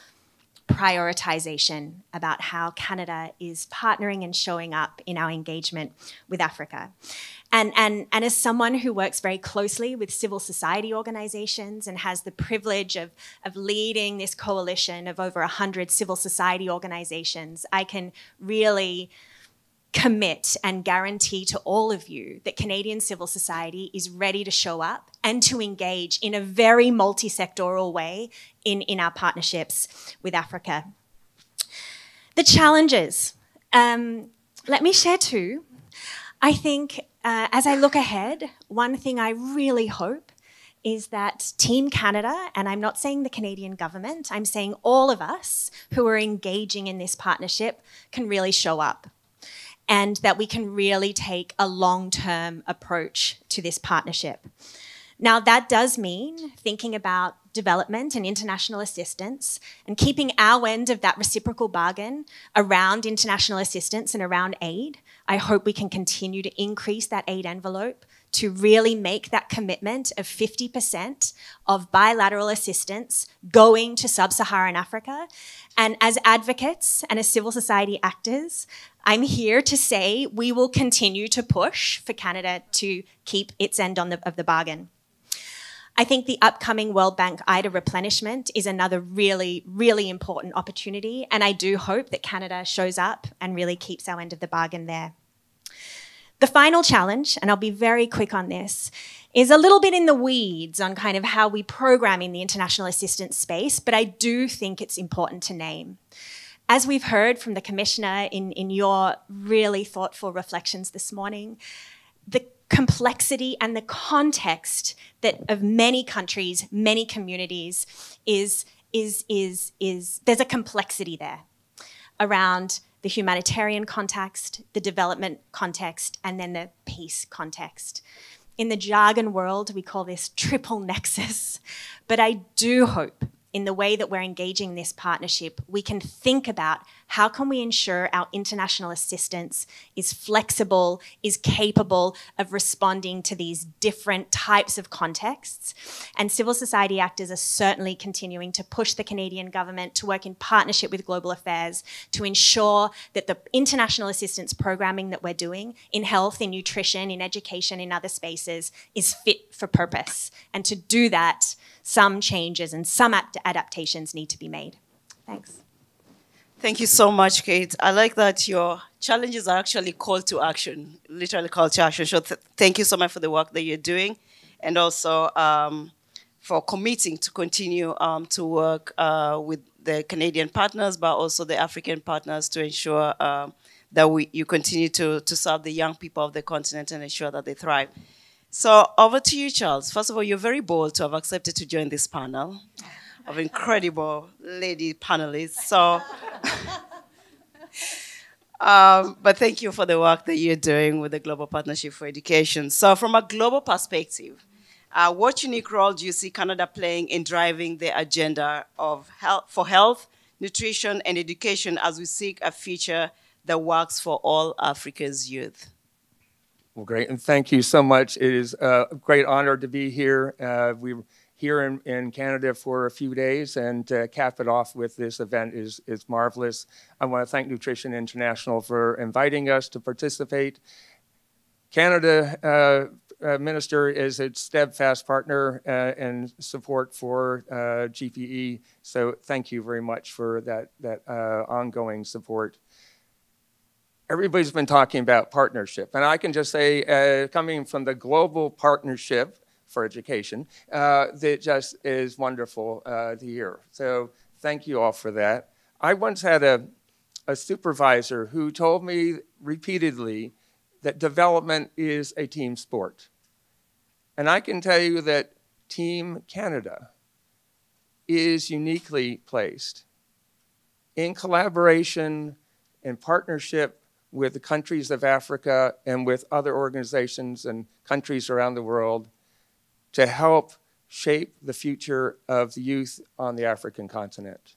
prioritization about how Canada is partnering and showing up in our engagement with Africa. And as someone who works very closely with civil society organizations and has the privilege of leading this coalition of over 100 civil society organizations, I can really commit and guarantee to all of you that Canadian civil society is ready to show up and to engage in a very multi-sectoral way in our partnerships with Africa. The challenges, let me share two. I think as I look ahead, one thing I really hope is that Team Canada, and I'm not saying the Canadian government, I'm saying all of us who are engaging in this partnership can really show up, and that we can really take a long-term approach to this partnership. Now, that does mean thinking about development and international assistance and keeping our end of that reciprocal bargain around international assistance and around aid. I hope we can continue to increase that aid envelope to really make that commitment of 50% of bilateral assistance going to sub-Saharan Africa. And as advocates and as civil society actors, I'm here to say we will continue to push for Canada to keep its end of the bargain. I think the upcoming World Bank IDA replenishment is another really, really important opportunity, and I do hope that Canada shows up and really keeps our end of the bargain there. The final challenge, and I'll be very quick on this, is a little bit in the weeds on kind of how we program in the international assistance space, but I do think it's important to name. As we've heard from the Commissioner in your really thoughtful reflections this morning, the complexity and the context that of many countries, many communities is there's a complexity there around the humanitarian context, the development context, and then the peace context. In the jargon world, we call this triple nexus, but I do hope in the way that we're engaging this partnership, we can think about how can we ensure our international assistance is flexible, is capable of responding to these different types of contexts. And civil society actors are certainly continuing to push the Canadian government to work in partnership with Global Affairs to ensure that the international assistance programming that we're doing in health, in nutrition, in education, in other spaces is fit for purpose. And to do that, some changes and some adaptations need to be made. Thanks. Thank you so much, Kate. I like that your challenges are actually call to action, literally call to action. So thank you so much for the work that you're doing, and also for committing to continue to work with the Canadian partners, but also the African partners to ensure that you continue to serve the young people of the continent and ensure that they thrive. So over to you, Charles. First of all, you're very bold to have accepted to join this panel of incredible lady panelists. So, but thank you for the work that you're doing with the Global Partnership for Education. So from a global perspective, what unique role do you see Canada playing in driving the agenda of health, nutrition, and education as we seek a future that works for all Africa's youth? Well, great, and thank you so much. It is a great honor to be here. We're here in Canada for a few days, and cap it off with this event is marvelous. I want to thank Nutrition International for inviting us to participate. Canada, Minister, is a steadfast partner and support for GPE, so thank you very much for that ongoing support. Everybody's been talking about partnership, and I can just say, coming from the global partnership for education, that just is wonderful to hear. So thank you all for that. I once had a supervisor who told me repeatedly that development is a team sport. And I can tell you that Team Canada is uniquely placed in collaboration and partnership with the countries of Africa and with other organizations and countries around the world to help shape the future of the youth on the African continent.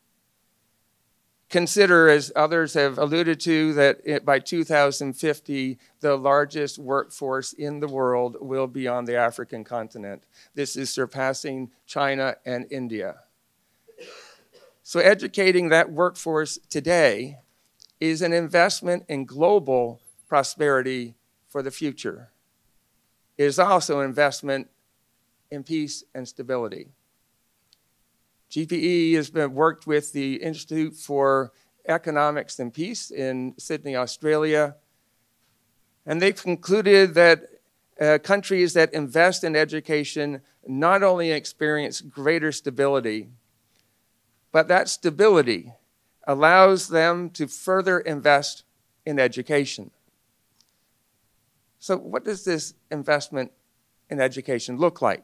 Consider, as others have alluded to, that by 2050, the largest workforce in the world will be on the African continent. This is surpassing China and India. So educating that workforce today is an investment in global prosperity for the future. It is also an investment in peace and stability. GPE has worked with the Institute for Economics and Peace in Sydney, Australia, and they've concluded that countries that invest in education not only experience greater stability, but that stability allows them to further invest in education. So what does this investment in education look like?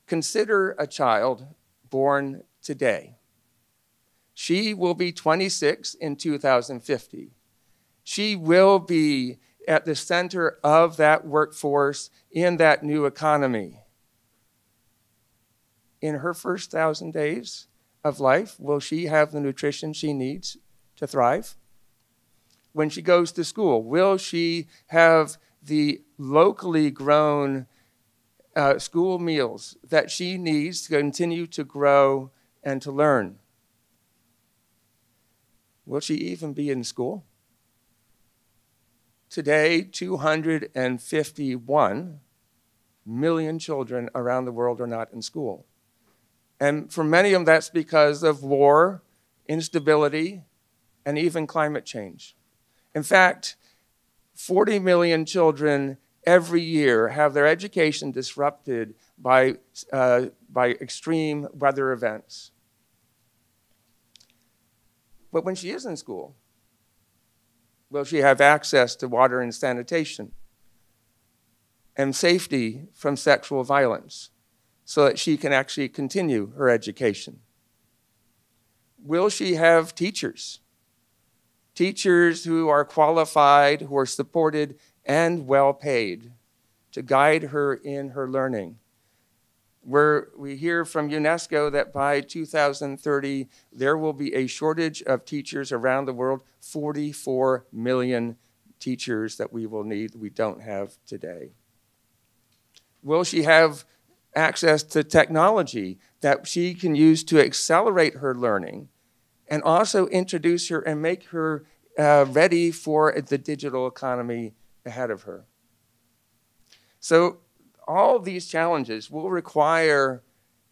Consider a child born today. She will be 26 in 2050. She will be at the center of that workforce in that new economy. In her first 1,000 days of life, will she have the nutrition she needs to thrive? When she goes to school, will she have the locally grown school meals that she needs to continue to grow and to learn? Will she even be in school? Today, 251 million children around the world are not in school. And for many of them, that's because of war, instability, and even climate change. In fact, 40 million children every year have their education disrupted by extreme weather events. But when she is in school, will she have access to water and sanitation and safety from sexual violence so that she can actually continue her education? Will she have teachers? Teachers who are qualified, who are supported and well paid to guide her in her learning. We hear from UNESCO that by 2030, there will be a shortage of teachers around the world, 44 million teachers that we will need that we don't have today. Will she have access to technology that she can use to accelerate her learning and also introduce her and make her ready for the digital economy ahead of her? So all these challenges will require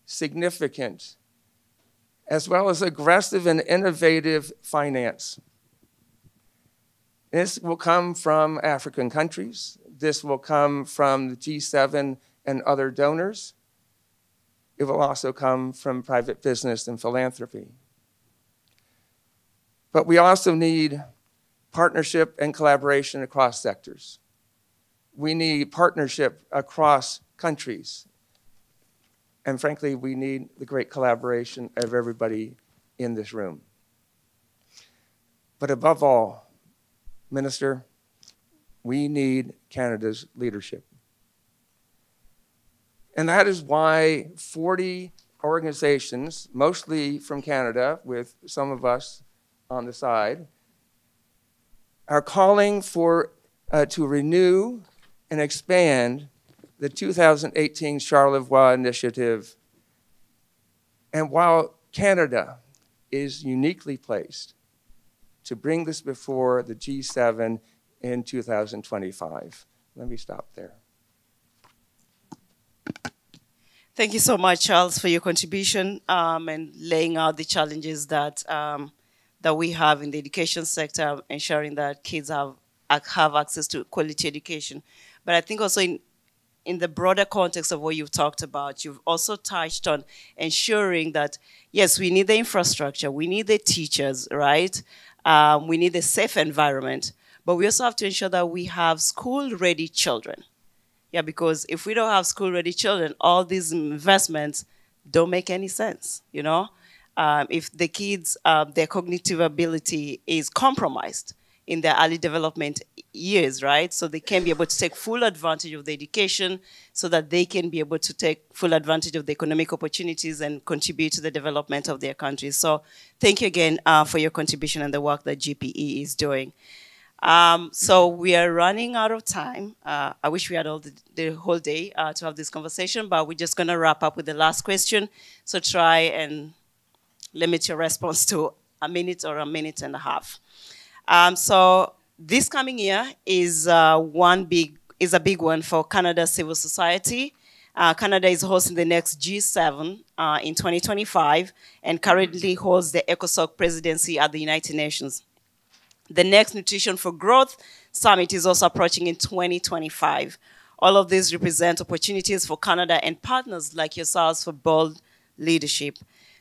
significant as well as aggressive and innovative finance. This will come from African countries. This will come from the G7 and other donors. It will also come from private business and philanthropy. But we also need partnership and collaboration across sectors. We need partnership across countries. And frankly, we need the great collaboration of everybody in this room. But above all, Minister, we need Canada's leadership. And that is why 40 organizations, mostly from Canada, with some of us on the side, are calling for to renew and expand the 2018 Charlevoix Initiative. And while Canada is uniquely placed to bring this before the G7 in 2025. Let me stop there. Thank you so much, Charles, for your contribution and laying out the challenges that we have in the education sector, ensuring that kids have access to quality education. But I think also in the broader context of what you've talked about, you've also touched on ensuring that, yes, we need the infrastructure, we need the teachers, right? We need a safe environment, but we also have to ensure that we have school-ready children. Yeah, because if we don't have school-ready children, all these investments don't make any sense, you know? If the kids, their cognitive ability is compromised in their early development years, right? So they can be able to take full advantage of the education so that they can be able to take full advantage of the economic opportunities and contribute to the development of their countries. So thank you again for your contribution and the work that GPE is doing. So we are running out of time. I wish we had all the whole day to have this conversation, but we're just gonna wrap up with the last question. So try and limit your response to a minute or a minute and a half. So this coming year is a big one for Canada's civil society. Canada is hosting the next G7 in 2025 and currently holds the ECOSOC presidency at the United Nations. The next Nutrition for Growth Summit is also approaching in 2025. All of these represent opportunities for Canada and partners like yourselves for bold leadership.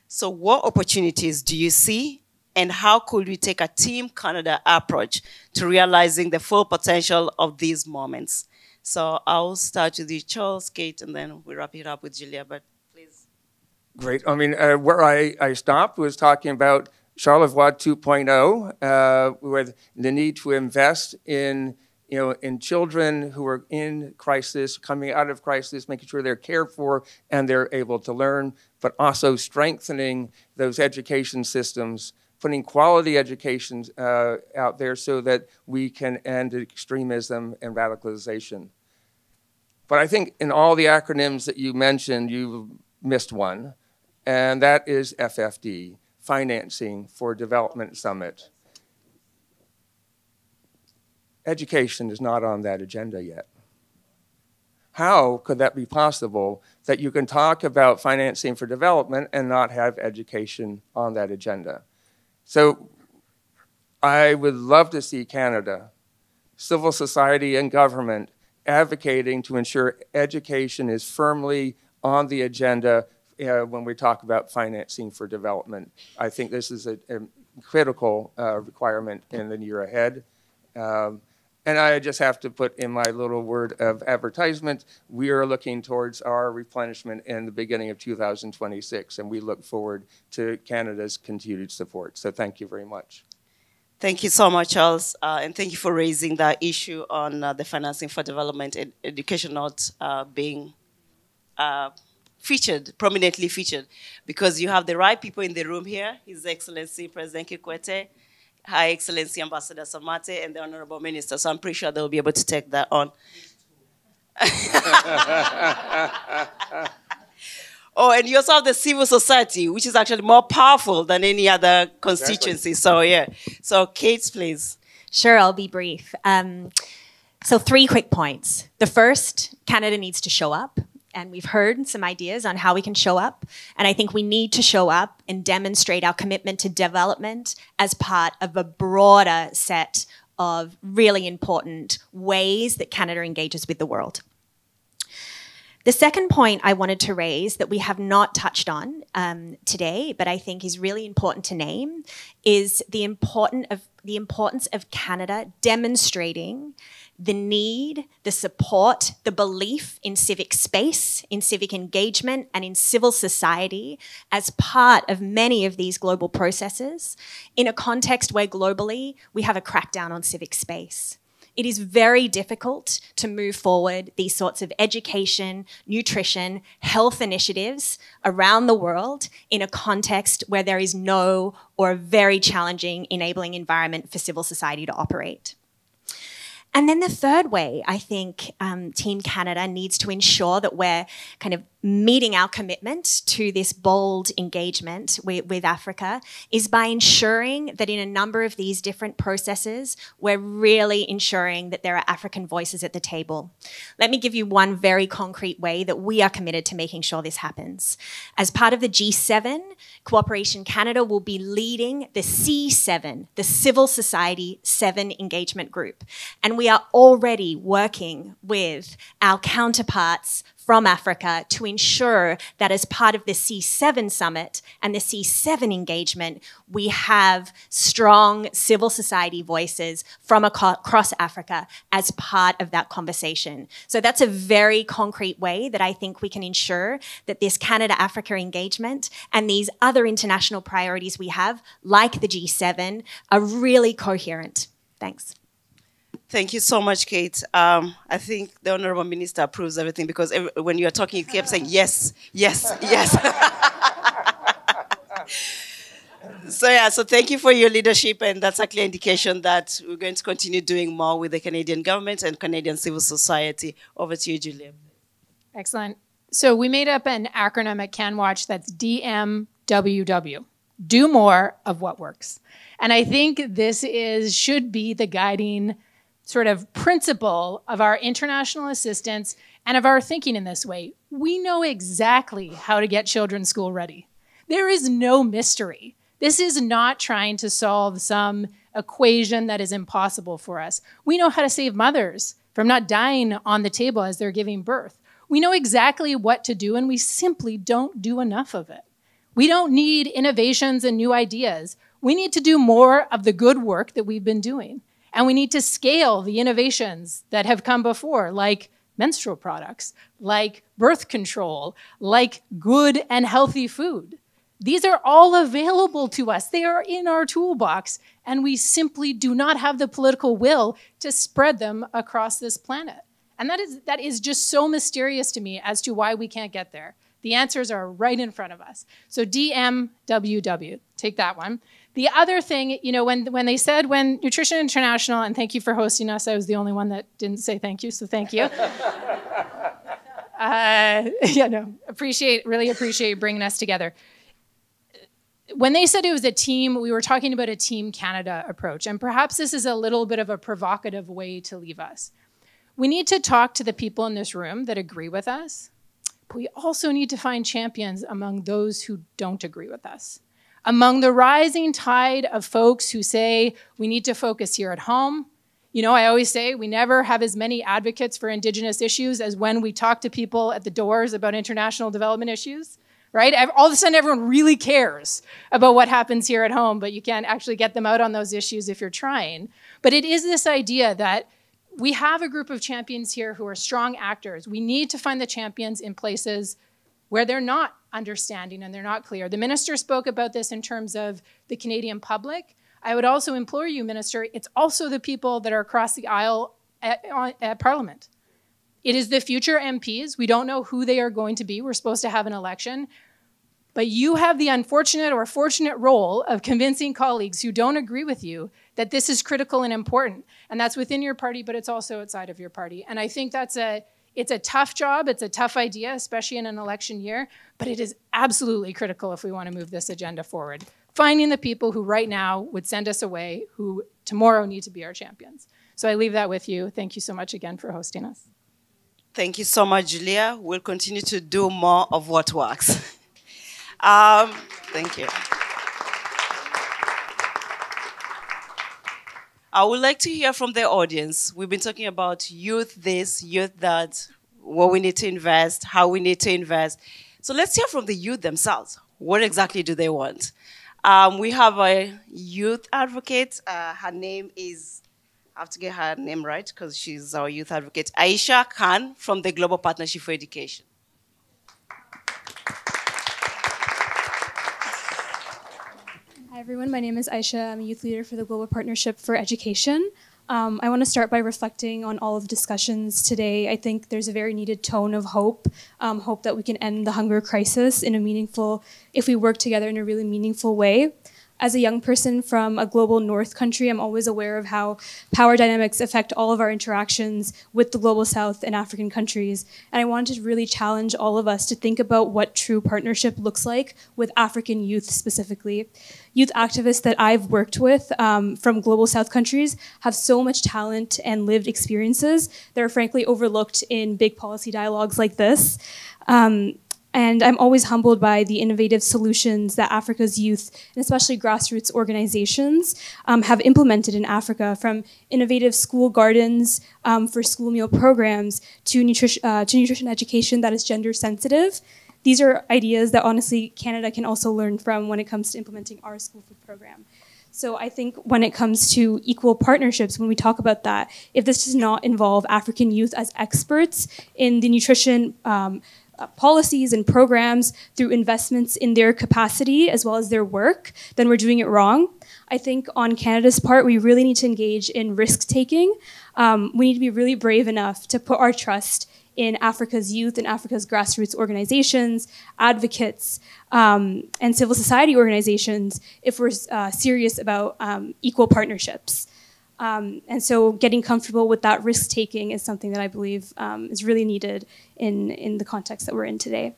So what opportunities do you see, and how could we take a Team Canada approach to realizing the full potential of these moments? So I'll start with you, Charles, Kate, and then we wrap it up with Julia, but please. Great. I mean, where I stopped was talking about Charlevoix 2.0, with the need to invest in children who are in crisis, coming out of crisis, making sure they're cared for and they're able to learn, but also strengthening those education systems, putting quality education out there so that we can end extremism and radicalization. But I think in all the acronyms that you mentioned, you missed one, and that is FFD, Financing for Development Summit. Education is not on that agenda yet. How could that be possible that you can talk about financing for development and not have education on that agenda? So I would love to see Canada, civil society and government advocating to ensure education is firmly on the agenda when we talk about financing for development. I think this is a critical requirement in the year ahead. And I just have to put in my little word of advertisement, we are looking towards our replenishment in the beginning of 2026, and we look forward to Canada's continued support. So thank you very much. Thank you so much, Charles, and thank you for raising that issue on the financing for development and education not being prominently featured, because you have the right people in the room here, His Excellency President Kikwete, High Excellency Ambassador Samaté, and the Honourable Minister. So I'm pretty sure they'll be able to take that on. Oh, and you also have the civil society, which is actually more powerful than any other constituency. Exactly. So yeah. So Kate, please. Sure, I'll be brief. So 3 quick points. The first, Canada needs to show up. And we've heard some ideas on how we can show up. And I think we need to show up and demonstrate our commitment to development as part of a broader set of really important ways that Canada engages with the world. The second point I wanted to raise that we have not touched on today, but I think is really important to name, is the importance of Canada demonstrating the need, the support, the belief in civic space, in civic engagement, and in civil society as part of many of these global processes in a context where globally we have a crackdown on civic space. It is very difficult to move forward these sorts of education, nutrition, health initiatives around the world in a context where there is no or a very challenging enabling environment for civil society to operate. And then the third way, I think Team Canada needs to ensure that we're kind of meeting our commitment to this bold engagement with Africa is by ensuring that in a number of these different processes, we're really ensuring that there are African voices at the table. Let me give you one very concrete way that we are committed to making sure this happens. As part of the G7, Cooperation Canada will be leading the C7, the Civil Society 7 engagement group. And we are already working with our counterparts from Africa to ensure that as part of the C7 summit and the C7 engagement, we have strong civil society voices from across Africa as part of that conversation. So that's a very concrete way that I think we can ensure that this Canada-Africa engagement and these other international priorities we have, like the G7, are really coherent. Thanks. Thank you so much, Kate. I think the Honourable Minister approves everything because when you are talking, you kept saying yes, yes, yes. So thank you for your leadership, and that's a clear indication that we're going to continue doing more with the Canadian government and Canadian civil society. Over to you, Julia. Excellent. So we made up an acronym at CanWatch that's DMWW. Do more of what works. And I think this should be the guiding sort of principle of our international assistance and of our thinking in this way. We know exactly how to get children school ready. There is no mystery. This is not trying to solve some equation that is impossible for us. We know how to save mothers from not dying on the table as they're giving birth. We know exactly what to do, and we simply don't do enough of it. We don't need innovations and new ideas. We need to do more of the good work that we've been doing. And we need to scale the innovations that have come before, like menstrual products, like birth control, like good and healthy food. These are all available to us. They are in our toolbox, and we simply do not have the political will to spread them across this planet. And that is just so mysterious to me as to why we can't get there. The answers are right in front of us. So DMWW, take that one. The other thing, you know, when they said, when Nutrition International, and thank you for hosting us, I was the only one that didn't say thank you, so thank you. Really appreciate bringing us together. When they said it was a team, we were talking about a Team Canada approach, and perhaps this is a little bit of a provocative way to leave us. We need to talk to the people in this room that agree with us, but we also need to find champions among those who don't agree with us. Among the rising tide of folks who say we need to focus here at home. You know, I always say we never have as many advocates for Indigenous issues as when we talk to people at the doors about international development issues, right? All of a sudden, everyone really cares about what happens here at home, but you can't actually get them out on those issues if you're trying. But it is this idea that we have a group of champions here who are strong actors. We need to find the champions in places where they're not understanding and they're not clear. The minister spoke about this in terms of the Canadian public. I would also implore you, Minister, it's also the people that are across the aisle at Parliament. It is the future MPs. We don't know who they are going to be. We're supposed to have an election. But you have the unfortunate or fortunate role of convincing colleagues who don't agree with you that this is critical and important. And that's within your party, but it's also outside of your party. And I think it's a tough job. It's a tough idea, especially in an election year, but it is absolutely critical if we want to move this agenda forward. Finding the people who right now would send us away, who tomorrow need to be our champions. So I leave that with you. Thank you so much again for hosting us. Thank you so much, Julia. We'll continue to do more of what works. Thank you. I would like to hear from the audience. We've been talking about youth this, youth that, what we need to invest, how we need to invest. So let's hear from the youth themselves. What exactly do they want? We have a youth advocate. Her name is, I have to get her name right because she's our youth advocate, Aisha Khan from the Global Partnership for Education. Hi everyone, my name is Aisha. I'm a youth leader for the Global Partnership for Education. I want to start by reflecting on all of the discussions today. I think there's a very needed tone of hope, hope that we can end the hunger crisis in a meaningful, if we work together in a really meaningful way. As a young person from a global north country, I'm always aware of how power dynamics affect all of our interactions with the global south and African countries. And I wanted to really challenge all of us to think about what true partnership looks like with African youth specifically. Youth activists that I've worked with from global south countries have so much talent and lived experiences that are frankly overlooked in big policy dialogues like this. And I'm always humbled by the innovative solutions that Africa's youth, and especially grassroots organizations, have implemented in Africa, from innovative school gardens for school meal programs to nutrition education that is gender sensitive. These are ideas that honestly Canada can also learn from when it comes to implementing our school food program. So I think when it comes to equal partnerships, when we talk about that, if this does not involve African youth as experts in the nutrition policies and programs through investments in their capacity as well as their work, then we're doing it wrong. I think on Canada's part, we really need to engage in risk-taking. We need to be really brave enough to put our trust in Africa's youth and Africa's grassroots organizations, advocates, and civil society organizations if we're serious about equal partnerships. And so getting comfortable with that risk-taking is something that I believe is really needed in the context that we're in today.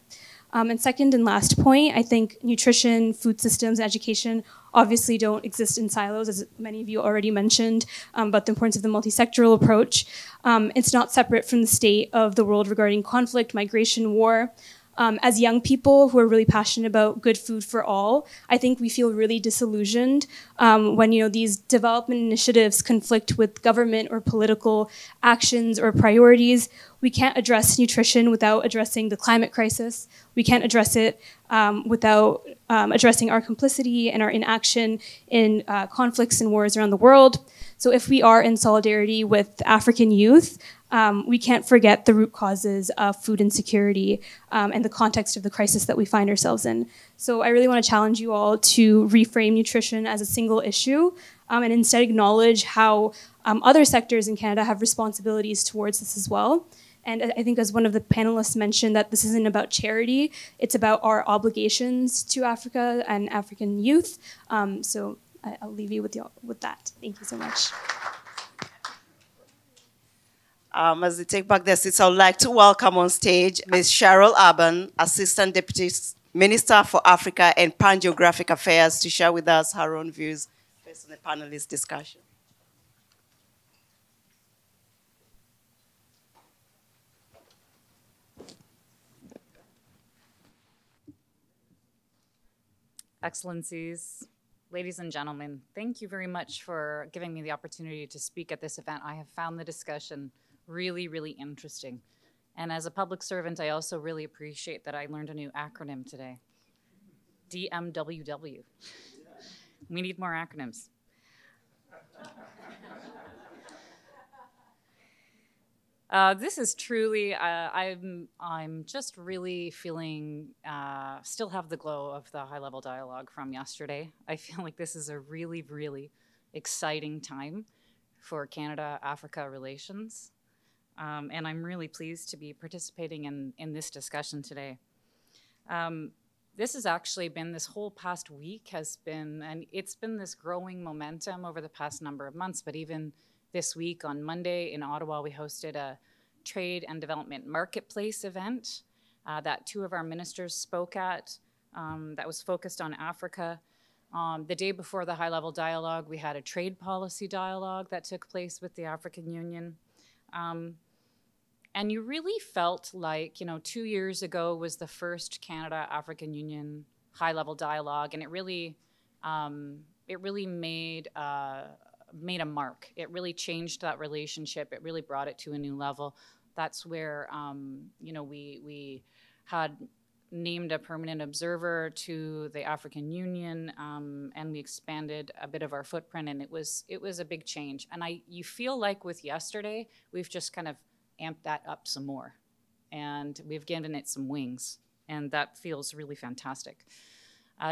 And second and last point, I think nutrition, food systems, and education obviously don't exist in silos, as many of you already mentioned, about the importance of the multi-sectoral approach. It's not separate from the state of the world regarding conflict, migration, war. As young people who are really passionate about good food for all, I think we feel really disillusioned when these development initiatives conflict with government or political actions or priorities. We can't address nutrition without addressing the climate crisis. We can't address it without addressing our complicity and our inaction in conflicts and wars around the world. So if we are in solidarity with African youth, we can't forget the root causes of food insecurity and the context of the crisis that we find ourselves in. So I really want to challenge you all to reframe nutrition as a single issue and instead acknowledge how other sectors in Canada have responsibilities towards this as well. And I think, as one of the panelists mentioned, that this isn't about charity, it's about our obligations to Africa and African youth. So I'll leave you with that. Thank you so much. As they take back their seats, I would like to welcome on stage Ms. Cheryl Aban, Assistant Deputy Minister for Africa and Pan-Geographic Affairs, to share with us her own views based on the panelist discussion. Excellencies, ladies and gentlemen, thank you very much for giving me the opportunity to speak at this event. I have found the discussion really, really interesting. And as a public servant, I also really appreciate that I learned a new acronym today. DMWW. We need more acronyms. This is truly, I'm just really feeling, still have the glow of the high-level dialogue from yesterday. I feel like this is a really, really exciting time for Canada-Africa relations. And I'm really pleased to be participating in this discussion today. This has actually been, this whole past week has been, and it's been this growing momentum over the past number of months, but even this week on Monday in Ottawa, we hosted a trade and development marketplace event that two of our ministers spoke at that was focused on Africa. The day before the high-level dialogue, we had a trade policy dialogue that took place with the African Union. And you really felt like, 2 years ago was the first Canada-African Union high-level dialogue, and it really made a mark. It really changed that relationship. It really brought it to a new level. That's where, we had named a permanent observer to the African Union, and we expanded a bit of our footprint, and it was a big change. And you feel like with yesterday, we've just kind of amped that up some more, and we've given it some wings, and that feels really fantastic.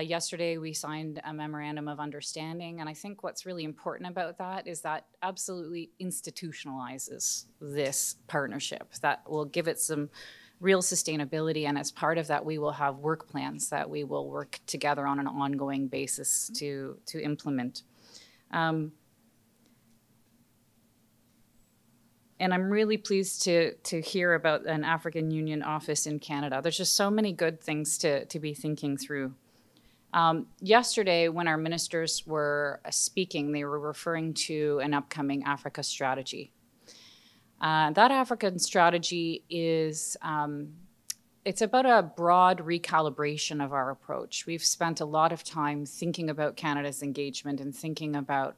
Yesterday, we signed a memorandum of understanding, and I think what's really important about that is that absolutely institutionalizes this partnership. That will give it some real sustainability. And as part of that, we will have work plans that we will work together on an ongoing basis to implement. And I'm really pleased to hear about an African Union office in Canada. There's just so many good things to be thinking through. Yesterday, when our ministers were speaking, they were referring to an upcoming Africa strategy. That African strategy is, it's about a broad recalibration of our approach. We've spent a lot of time thinking about Canada's engagement and thinking about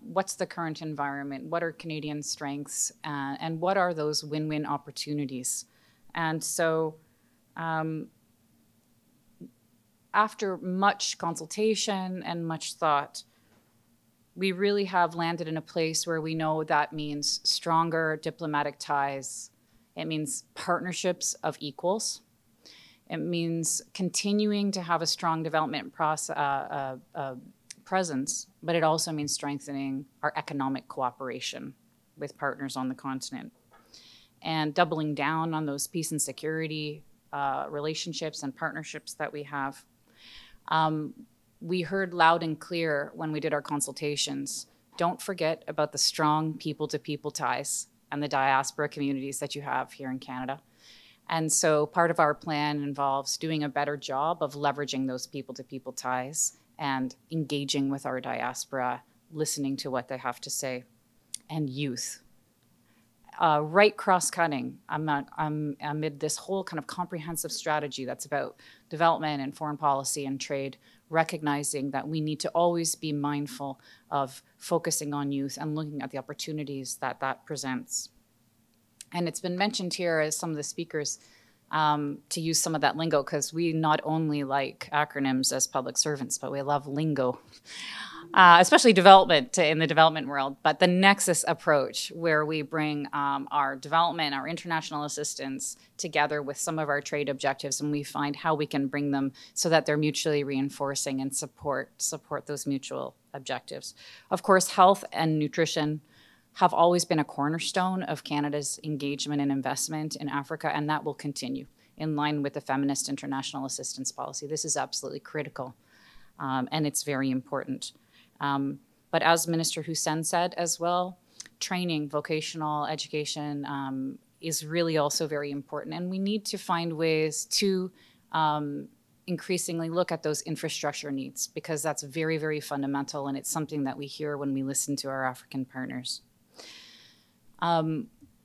what's the current environment, what are Canadian strengths, and what are those win-win opportunities. And so after much consultation and much thought, we really have landed in a place where we know that means stronger diplomatic ties. It means partnerships of equals. It means continuing to have a strong development presence, but it also means strengthening our economic cooperation with partners on the continent and doubling down on those peace and security relationships and partnerships that we have. We heard loud and clear when we did our consultations, don't forget about the strong people-to-people ties and the diaspora communities that you have here in Canada. And so part of our plan involves doing a better job of leveraging those people-to-people ties and engaging with our diaspora, listening to what they have to say, and youth. Right cross-cutting amid this whole kind of comprehensive strategy that's about development and foreign policy and trade, recognizing that we need to always be mindful of focusing on youth and looking at the opportunities that that presents. And it's been mentioned here as some of the speakers to use some of that lingo, because we not only like acronyms as public servants, but we love lingo. Especially development in the development world, but the nexus approach where we bring our development, our international assistance together with some of our trade objectives, and we find how we can bring them so that they're mutually reinforcing and support those mutual objectives. Of course, health and nutrition have always been a cornerstone of Canada's engagement and investment in Africa, and that will continue in line with the feminist international assistance policy. This is absolutely critical, and it's very important. But as Minister Hussen said as well, training, vocational education is really also very important. And we need to find ways to increasingly look at those infrastructure needs, because that's very, very fundamental, and it's something that we hear when we listen to our African partners.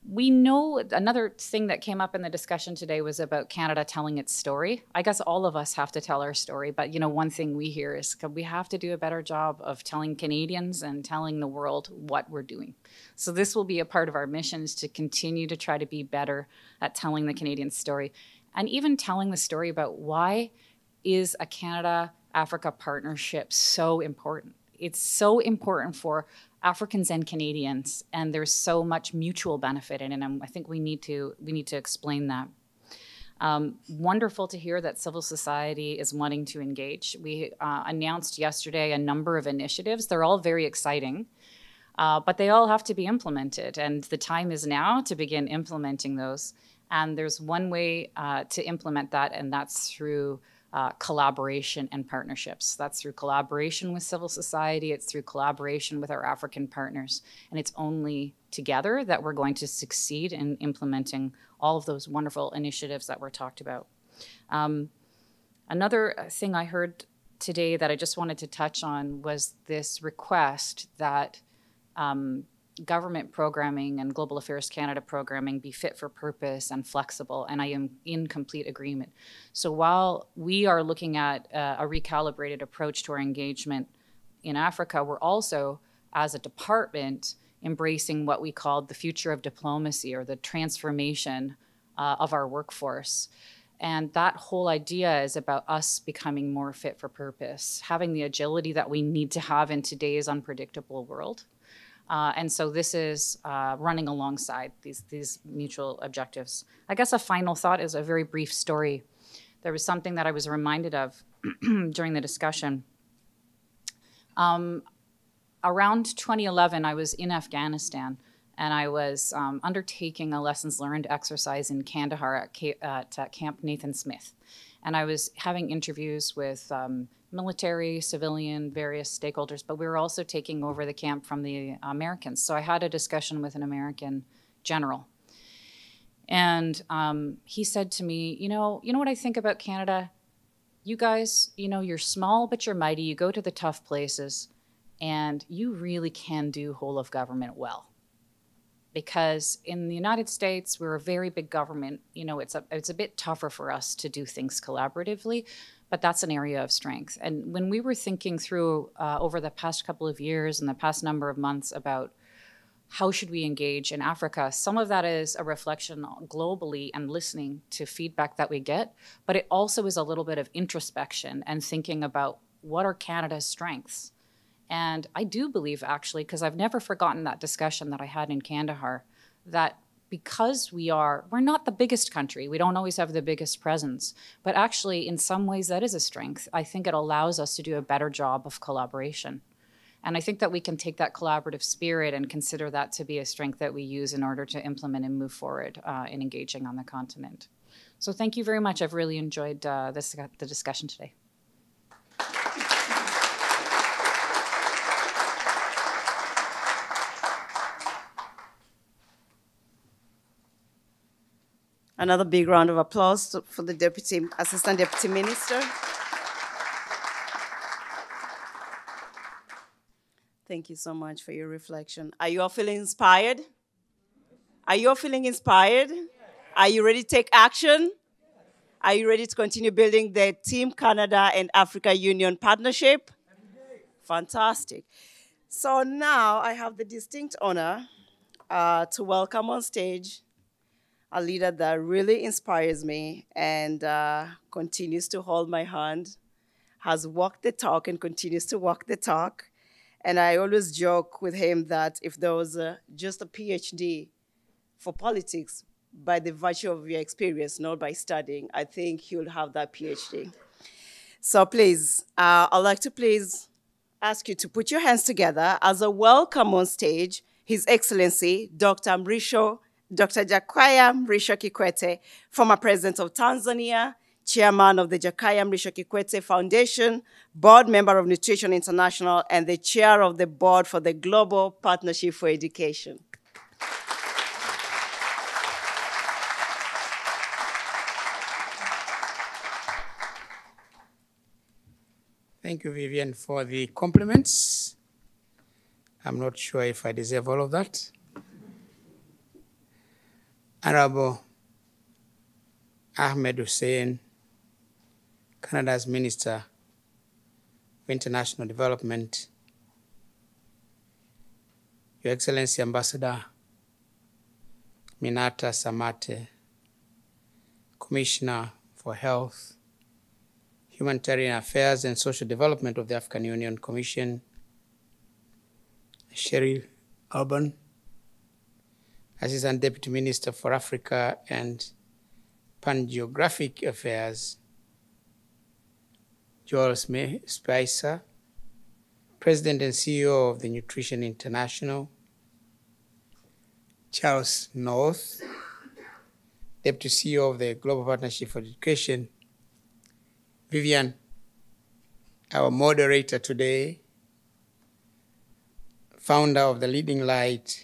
We know another thing that came up in the discussion today was about Canada telling its story. I guess all of us have to tell our story, but you know, one thing we hear is we have to do a better job of telling Canadians and telling the world what we're doing. So this will be a part of our mission, is to continue to try to be better at telling the Canadian story, and even telling the story about why is a Canada-Africa partnership so important. It's so important for Africans and Canadians, and there's so much mutual benefit in it, and I think we need to explain that. Wonderful to hear that civil society is wanting to engage. We announced yesterday a number of initiatives. They're all very exciting, but they all have to be implemented, and the time is now to begin implementing those. And there's one way to implement that, and that's through collaboration and partnerships. That's through collaboration with civil society, it's through collaboration with our African partners, and it's only together that we're going to succeed in implementing all of those wonderful initiatives that were talked about. Another thing I heard today that I just wanted to touch on was this request that government programming and Global Affairs Canada programming be fit for purpose and flexible, and I am in complete agreement. So while we are looking at a recalibrated approach to our engagement in Africa, we're also, as a department, embracing what we called the future of diplomacy, or the transformation of our workforce. And that whole idea is about us becoming more fit for purpose, having the agility that we need to have in today's unpredictable world. And so this is running alongside these mutual objectives. I guess a final thought is a very brief story. There was something that I was reminded of during the discussion. Around 2011, I was in Afghanistan, and I was undertaking a lessons learned exercise in Kandahar at Camp Nathan Smith. And I was having interviews with military, civilian, various stakeholders, but we were also taking over the camp from the Americans. So I had a discussion with an American general. And he said to me, you know what I think about Canada? You guys, you're small, but you're mighty. You go to the tough places, and you really can do whole of government well. Because in the United States, we're a very big government. It's a bit tougher for us to do things collaboratively, but that's an area of strength. And when we were thinking through over the past couple of years and the past number of months about how should we engage in Africa, some of that is a reflection globally and listening to feedback that we get, but it also is a little bit of introspection and thinking about what are Canada's strengths. And I do believe, actually, because I've never forgotten that discussion that I had in Kandahar, that because we're not the biggest country, we don't always have the biggest presence, but actually in some ways that is a strength. I think it allows us to do a better job of collaboration. And I think that we can take that collaborative spirit and consider that to be a strength that we use in order to implement and move forward in engaging on the continent. So thank you very much. I've really enjoyed the discussion today. Another big round of applause for the Assistant Deputy Minister. Thank you so much for your reflection. Are you all feeling inspired? Are you all feeling inspired? Are you ready to take action? Are you ready to continue building the Team Canada and Africa Union partnership? Fantastic. So now I have the distinct honor to welcome on stage a leader that really inspires me and continues to hold my hand, has walked the talk and continues to walk the talk. And I always joke with him that if there was just a PhD for politics by the virtue of your experience, not by studying, I think he would have that PhD. So please, I'd like to please ask you to put your hands together as a welcome on stage, His Excellency, Dr. Mrisho, Dr. Jakaya Mrisho Kikwete, former President of Tanzania, Chairman of the Jakaya Mrisho Kikwete Foundation, Board Member of Nutrition International, and the Chair of the Board for the Global Partnership for Education. Thank you, Vivian, for the compliments. I'm not sure if I deserve all of that. Honourable Ahmed Hussen, Canada's Minister for International Development, Your Excellency Ambassador Minata Samaté, Commissioner for Health, Humanitarian Affairs and Social Development of the African Union Commission, Sherry Alban, Assistant Deputy Minister for Africa and Pan-Geographic Affairs, Joel Spicer, President and CEO of the Nutrition International, Charles North, Deputy CEO of the Global Partnership for Education, Vivian, our moderator today, founder of the Leading Light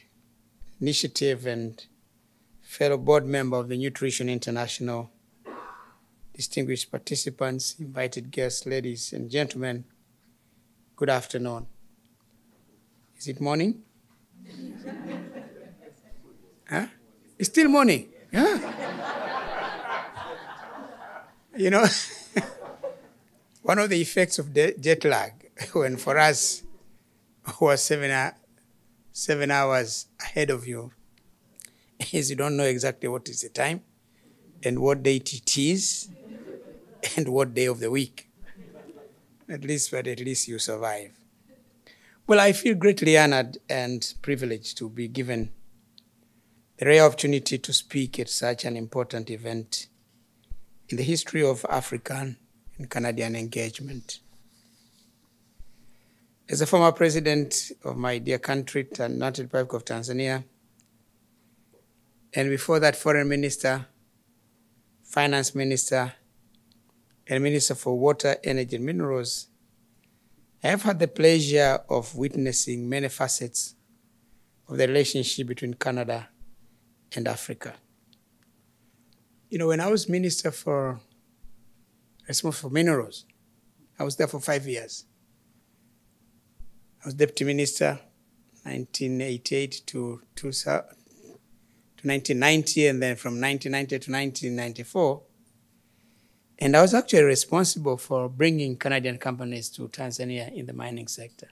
Initiative and fellow board member of the Nutrition International, distinguished participants, invited guests, ladies and gentlemen, good afternoon. Is it morning? Huh? It's still morning. Yeah. You know, one of the effects of jet lag, when for us who are 7 hours ahead of you, is you don't know exactly what is the time and what date it is and what day of the week. But at least you survive. Well, I feel greatly honored and privileged to be given the rare opportunity to speak at such an important event in the history of African and Canadian engagement. As a former president of my dear country, United Republic of Tanzania, and before that, foreign minister, finance minister, and minister for water, energy, and minerals. I have had the pleasure of witnessing many facets of the relationship between Canada and Africa. You know, when I was minister responsible for minerals, I was there for 5 years. I was deputy minister 1988 to 1990, and then from 1990 to 1994. And I was actually responsible for bringing Canadian companies to Tanzania in the mining sector.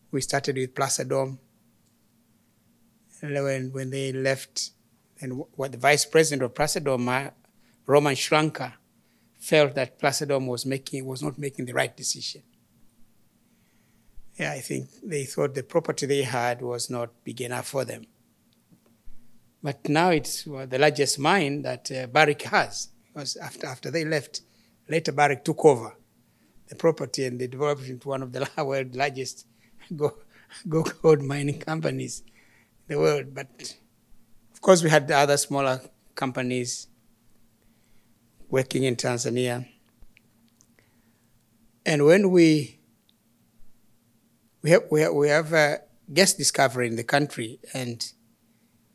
We started with Placidom. And when they left, and what the vice president of Placidom, Roman Shranka, felt that Placidom was not making the right decision. Yeah, I think they thought the property they had was not big enough for them. But now it's the largest mine that Barrick has. Because after they left, later Barrick took over the property and they developed it into one of the world's largest gold mining companies in the world. But of course, we had other smaller companies working in Tanzania. And when we have a gas discovery in the country, and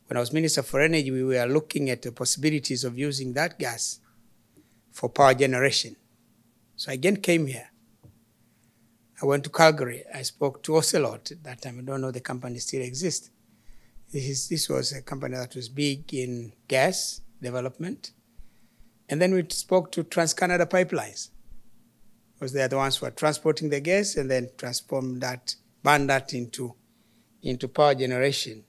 when I was Minister for Energy, we were looking at the possibilities of using that gas for power generation. So I again came here. I went to Calgary. I spoke to Ocelot. At that time, I don't know the company still exists. This was a company that was big in gas development. And then we spoke to TransCanada Pipelines, because they are the ones who are transporting the gas and then burn that into power generation.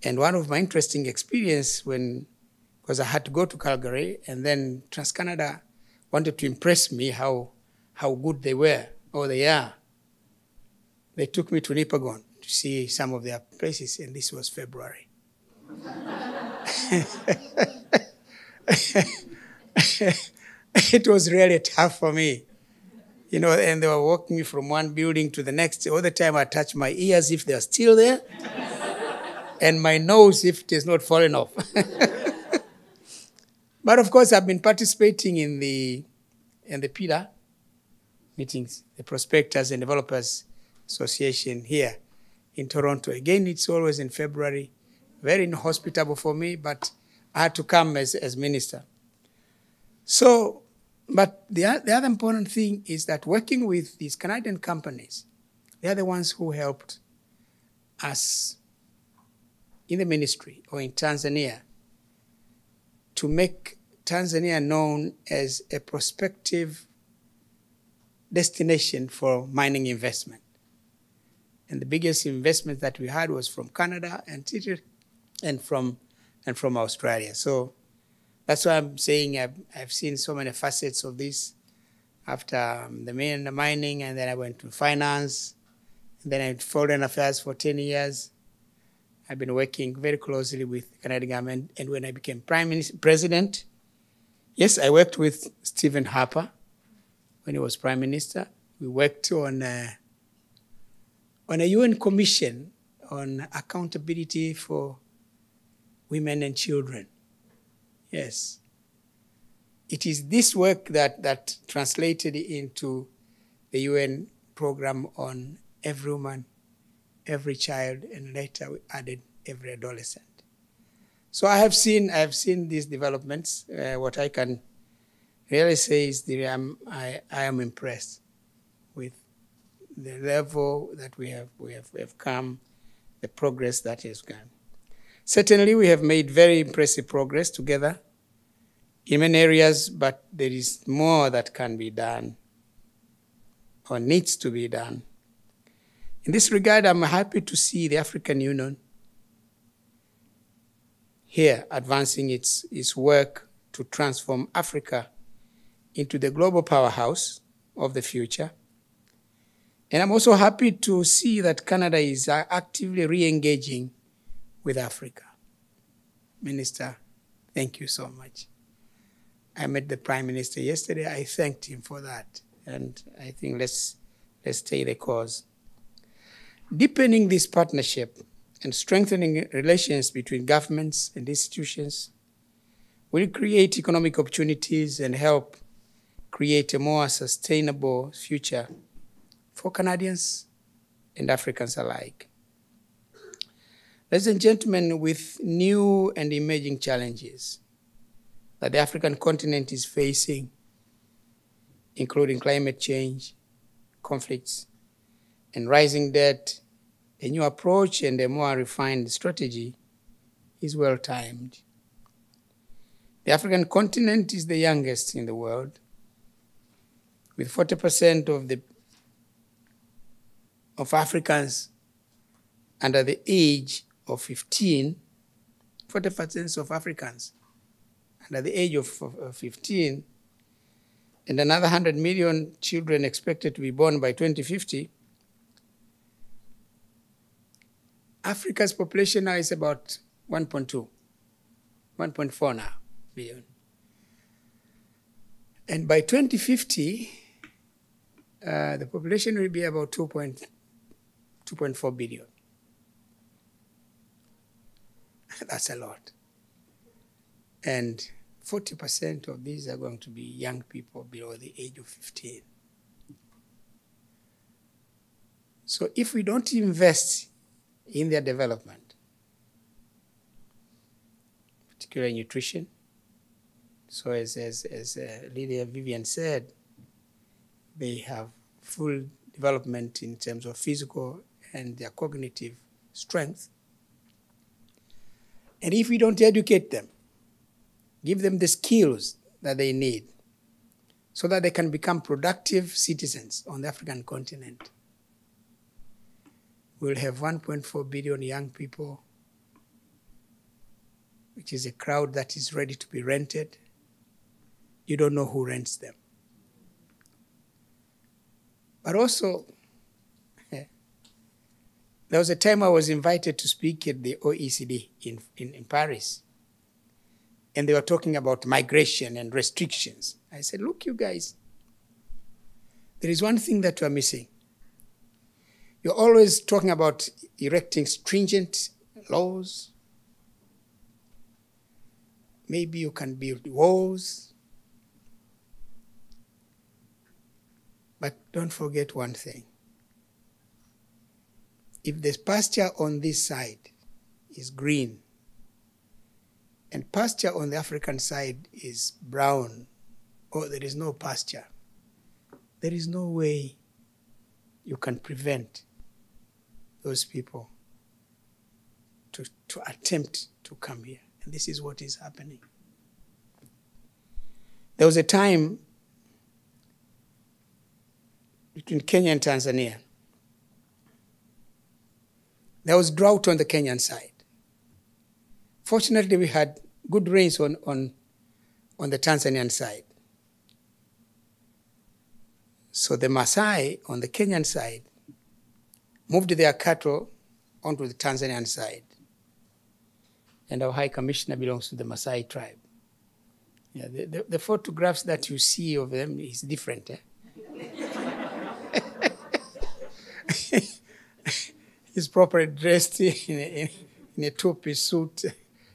And one of my interesting experience because I had to go to Calgary, and then TransCanada wanted to impress me how good they were, or they are. They took me to Nipagon to see some of their places, and this was February. It was really tough for me. You know, and they were walking me from one building to the next. All the time I touch my ears if they're still there, and my nose if it is not fallen off. But of course, I've been participating in the PIDA meetings, the Prospectors and Developers Association here in Toronto. Again, it's always in February. Very inhospitable for me, but I had to come as minister. So, but the other important thing is that working with these Canadian companies, they are the ones who helped us in the ministry or in Tanzania to make Tanzania known as a prospective destination for mining investment. And the biggest investment that we had was from Canada and from Australia. So that's why I'm saying I've seen so many facets of this after the mining, and then I went to finance, and then I did foreign affairs for 10 years. I've been working very closely with the Canadian government, and when I became president, yes, I worked with Stephen Harper when he was prime minister. We worked on a UN commission on accountability for women and children. Yes. It is this work that translated into the UN program on every woman, every child, and later we added every adolescent. So I have seen these developments. What I can really say is I am impressed with the level that we have come, the progress that has come. Certainly, we have made very impressive progress together in many areas, but there is more that can be done or needs to be done. In this regard, I'm happy to see the African Union here advancing its work to transform Africa into the global powerhouse of the future. And I'm also happy to see that Canada is actively re-engaging with Africa. Minister, thank you so much. I met the Prime Minister yesterday. I thanked him for that. And I think let's stay the course. Deepening this partnership and strengthening relations between governments and institutions will create economic opportunities and help create a more sustainable future for Canadians and Africans alike. Ladies and gentlemen, with new and emerging challenges that the African continent is facing, including climate change, conflicts, and rising debt, a new approach and a more refined strategy is well-timed. The African continent is the youngest in the world, with 40% of Africans under the age of 15, 40% of Africans under the age of 15, and another 100 million children expected to be born by 2050. Africa's population now is about 1.2, 1.4 now billion. And by 2050, the population will be about 2.4 billion. That's a lot. And 40% of these are going to be young people below the age of 15. So if we don't invest in their development, particularly nutrition, so as Lydia Vivian said, they have full development in terms of physical and their cognitive strength. And if we don't educate them, give them the skills that they need so that they can become productive citizens on the African continent, we'll have 1.4 billion young people, which is a crowd that is ready to be rented. You don't know who rents them. But also, there was a time I was invited to speak at the OECD in Paris, and they were talking about migration and restrictions. I said, look, you guys, there is one thing that you are missing. You're always talking about erecting stringent laws. Maybe you can build walls. But don't forget one thing. If the pasture on this side is green and pasture on the African side is brown, or there is no pasture, there is no way you can prevent those people to attempt to come here. And this is what is happening. There was a time between Kenya and Tanzania. There was drought on the Kenyan side. Fortunately, we had good rains on the Tanzanian side. So the Maasai on the Kenyan side moved their cattle onto the Tanzanian side. And our High Commissioner belongs to the Maasai tribe. Yeah, the photographs that you see of them is different. He's properly dressed in a two-piece suit.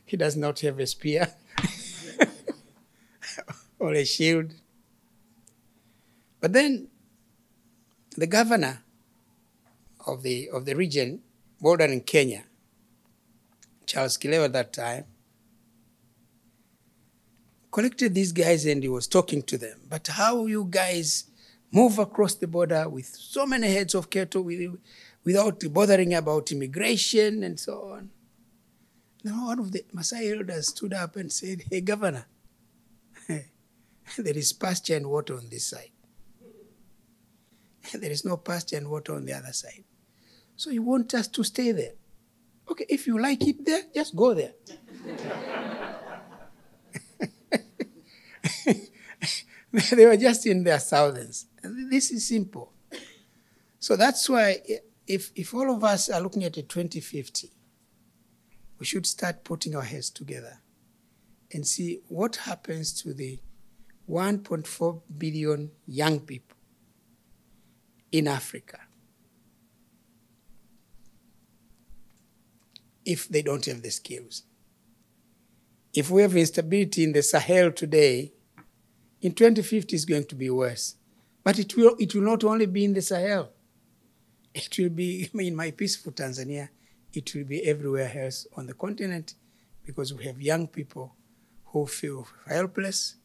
He does not have a spear or a shield. But then the governor of the region bordering Kenya, Charles Kileo at that time, collected these guys and he was talking to them. But how you guys move across the border with so many heads of cattle without bothering about immigration and so on? Now one of the Maasai elders stood up and said, hey, governor, there is pasture and water on this side. There is no pasture and water on the other side. So you want us to stay there? Okay, if you like it there, just go there. They were just in their thousands. And this is simple. So that's why if all of us are looking at a 2050, we should start putting our heads together and see what happens to the 1.4 billion young people in Africa. if they don't have the skills. If we have instability in the Sahel today, in 2050 it's going to be worse. But it will not only be in the Sahel. It will be in my peaceful Tanzania. It will be everywhere else on the continent, because we have young people who feel helpless,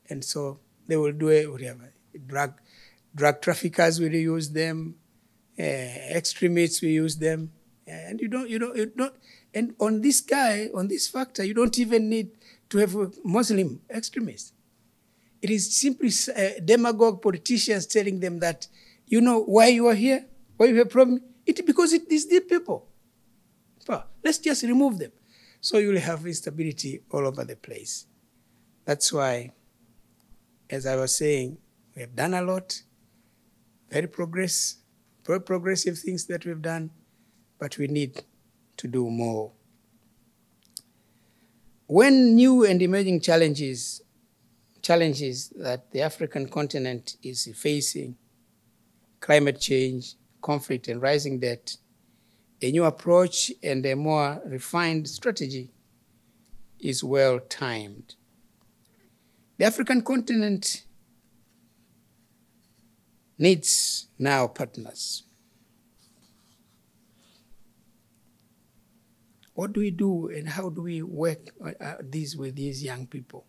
and so they will do it. Whatever. Drug traffickers will use them, extremists will use them, and you don't. And on this factor, you don't even need to have a Muslim extremist. It is simply demagogue politicians telling them that, you know why you are here, why you have a problem? Because it is these people. Well, let's just remove them. So you will have instability all over the place. That's why, as I was saying, we have done a lot, very progressive things that we've done, but we need to do more. When new and emerging challenges that the African continent is facing, climate change, conflict, and rising debt, a new approach and a more refined strategy is well timed. The African continent needs now partners. What do we do and how do we work with these young people?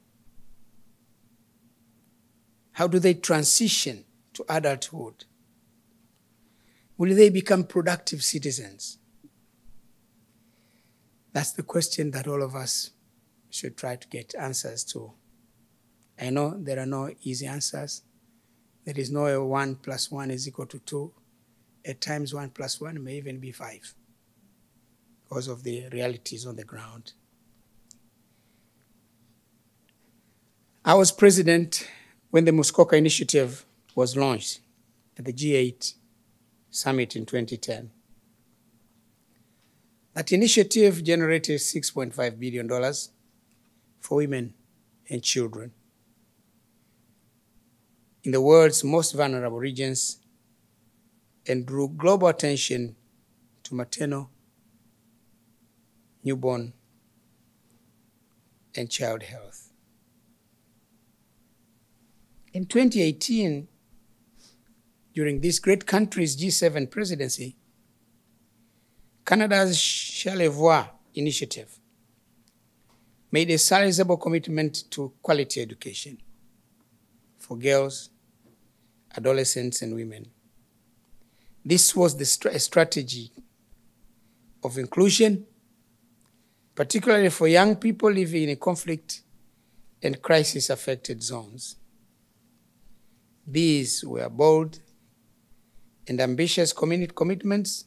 How do they transition to adulthood? Will they become productive citizens? That's the question that all of us should try to get answers to. I know there are no easy answers. There is no 1 + 1 = 2. At times 1 + 1 may even be 5 because of the realities on the ground. I was president when the Muskoka Initiative was launched at the G8 summit in 2010. That initiative generated $6.5 billion for women and children in the world's most vulnerable regions and drew global attention to maternal, newborn, and child health. In 2018, during this great country's G7 presidency, Canada's Charlevoix initiative made a sizable commitment to quality education for girls, adolescents, and women. This was the strategy of inclusion, particularly for young people living in conflict and crisis-affected zones. These were bold and ambitious commitments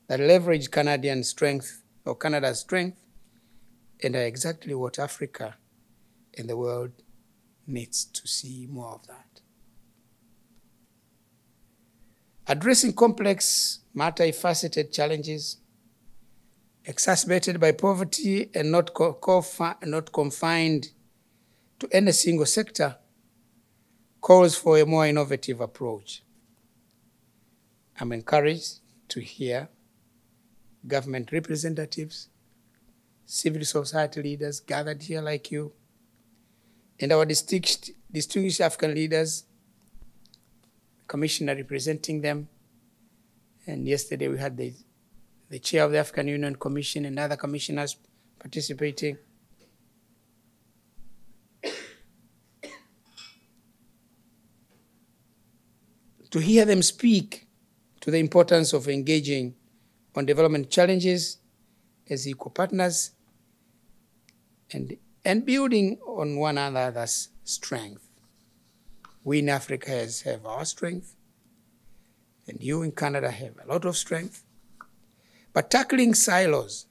that leverage Canada's strength, and are exactly what Africa and the world needs to see more of that. Addressing complex, multifaceted challenges exacerbated by poverty and not confined to any single sector calls for a more innovative approach. I'm encouraged to hear government representatives, civil society leaders gathered here like you, and our distinguished African leaders, commissioner representing them. And yesterday we had the chair of the African Union Commission and other commissioners participating. To hear them speak to the importance of engaging on development challenges as equal partners and building on one another's strength. We in Africa have our strength, and you in Canada have a lot of strength. But tackling silos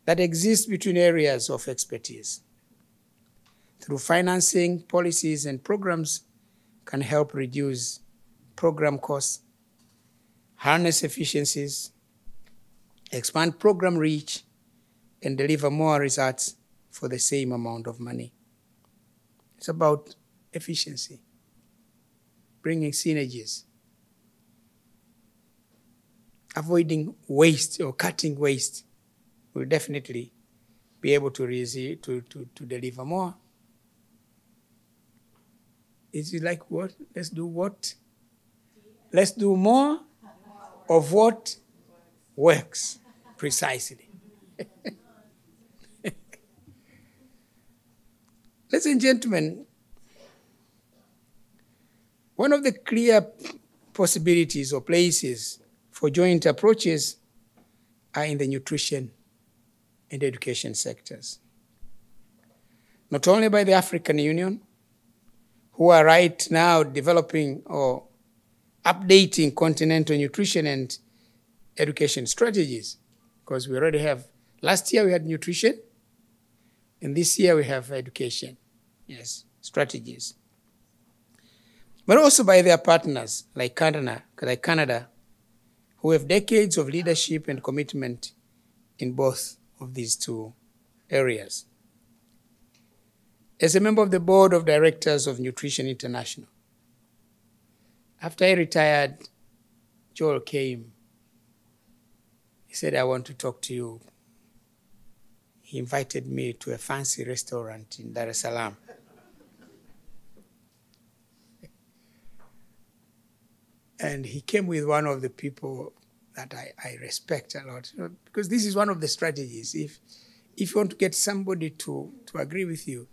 that exist between areas of expertise through financing, policies, and programs can help reduce program costs, harness efficiencies, expand program reach, and deliver more results for the same amount of money. It's about efficiency, bringing synergies, avoiding waste or cutting waste we'll definitely be able to deliver more. Is it like what? Let's do what? Let's do more of what works, precisely. Ladies and gentlemen, one of the clear possibilities or places for joint approaches are in the nutrition and education sectors. Not only by the African Union, who are right now developing or updating continental nutrition and education strategies, because we already have, last year we had nutrition, and this year we have education, yes, strategies. But also by their partners like Canada, who have decades of leadership and commitment in both of these two areas. As a member of the board of directors of Nutrition International, after I retired, Joel came. He said, I want to talk to you. He invited me to a fancy restaurant in Dar es Salaam. And he came with one of the people that I respect a lot, because this is one of the strategies. If you want to get somebody to agree with you,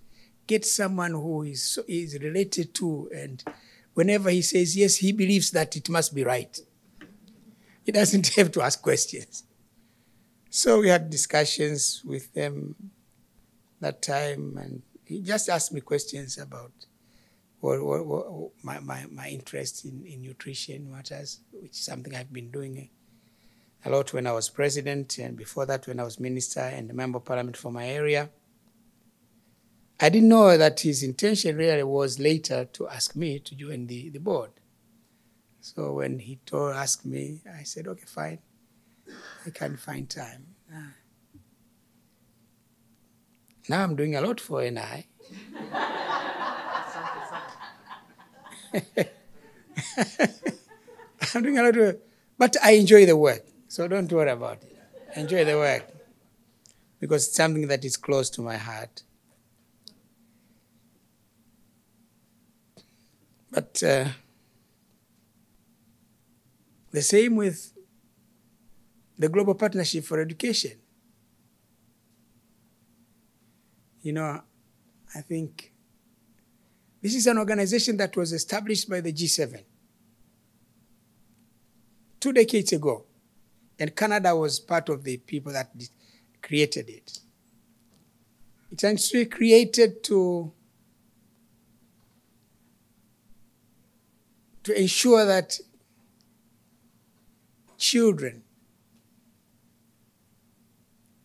get someone who is related to, and whenever he says yes, he believes that it must be right. He doesn't have to ask questions. So we had discussions with them that time, and he just asked me questions about my interest in nutrition matters, which is something I've been doing a lot when I was president, and before that when I was minister and a member of parliament for my area. I didn't know that his intention really was later to ask me to join the board. So when he asked me, I said, okay, fine, I can find time. Now I'm doing a lot for NI. I'm doing a lot of, but I enjoy the work, so don't worry about it. I enjoy the work because it's something that is close to my heart. But the same with the Global Partnership for Education. You know, I think this is an organization that was established by the G7 2 decades ago, and Canada was part of the people that created it. It's actually created to ensure that children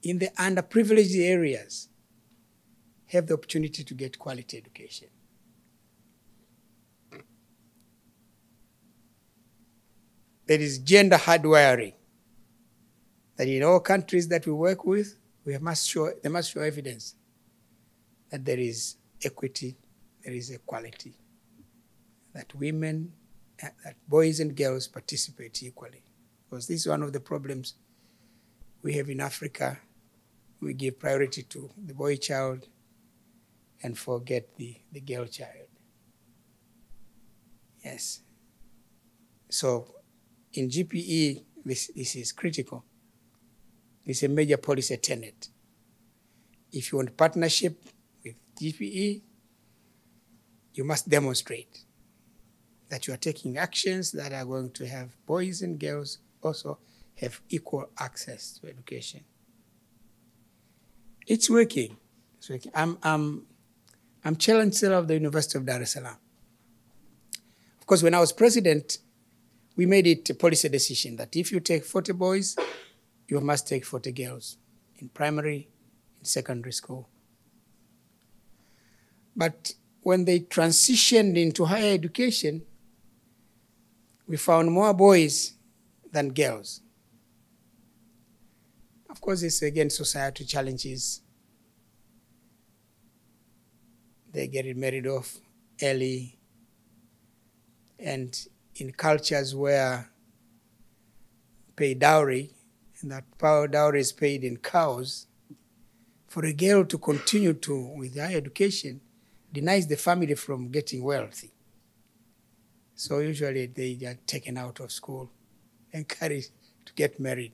in the underprivileged areas have the opportunity to get quality education. There is gender hardwiring that in all countries that we work with, they must show evidence that there is equity, there is equality, that women, that boys and girls participate equally. Because this is one of the problems we have in Africa. We give priority to the boy child and forget the girl child. Yes. So in GPE, this is critical. It's a major policy tenet. If you want partnership with GPE, you must demonstrate that you are taking actions that are going to have boys and girls also have equal access to education. It's working. It's working. I'm chancellor of the University of Dar es Salaam. Of course, when I was president, we made it a policy decision that if you take 40 boys, you must take 40 girls in primary, in secondary school. But when they transitioned into higher education, we found more boys than girls. Of course, it's again societal challenges. They get married off early, and in cultures where pay dowry and that power dowry is paid in cows, for a girl to continue with higher education denies the family from getting wealthy. So usually they are taken out of school, encouraged to get married.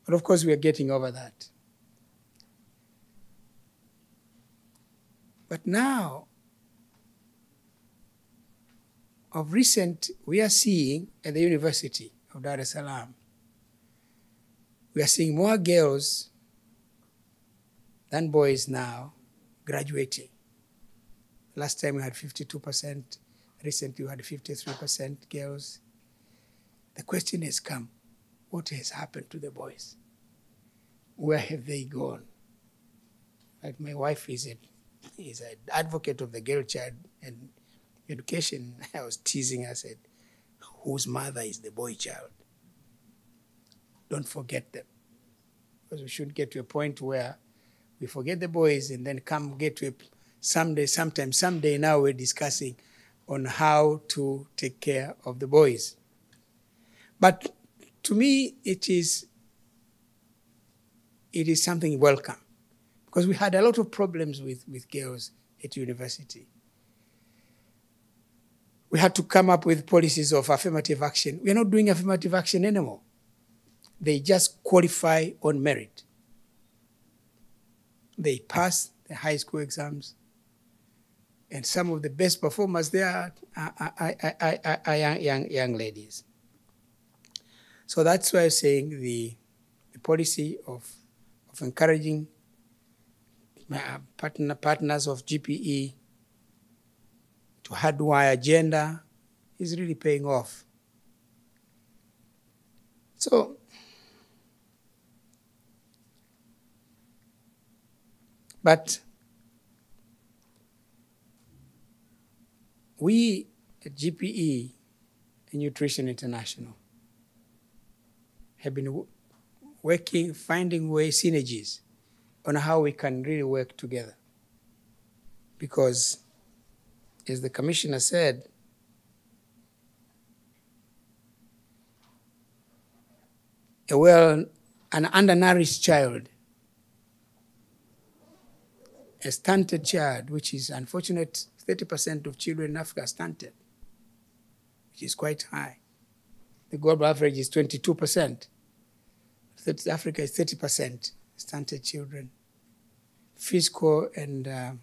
But of course we are getting over that. But now, of recent, we are seeing at the University of Dar es Salaam, we are seeing more girls than boys now graduating. Last time we had 52%, recently we had 53% girls. The question has come, what has happened to the boys? Where have they gone? Like my wife is an advocate of the girl child and education. I was teasing her, I said, whose mother is the boy child? Don't forget them. Because we should get to a point where we forget the boys and then get to someday now we're discussing on how to take care of the boys. But to me, it is something welcome, because we had a lot of problems with girls at university. We had to come up with policies of affirmative action. We are not doing affirmative action anymore. They just qualify on merit. They pass the high school exams, and some of the best performers there are young ladies. So that's why I'm saying the policy of encouraging partners of GPE to hardwire gender is really paying off. So but we at GPE and Nutrition International have been working, finding ways, synergies on how we can really work together. Because, as the commissioner said, an undernourished child, a stunted child, which is unfortunate, 30% of children in Africa are stunted, which is quite high. The global average is 22%. Africa is 30% stunted children. Physical and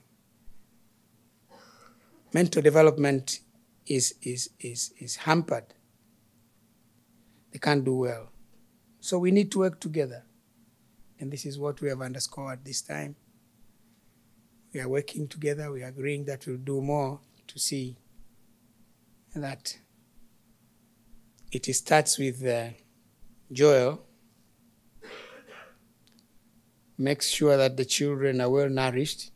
mental development is hampered. They can't do well. So we need to work together. And this is what we have underscored this time. We are working together. We are agreeing that we'll do more to see that it starts with Joel, makes sure that the children are well nourished,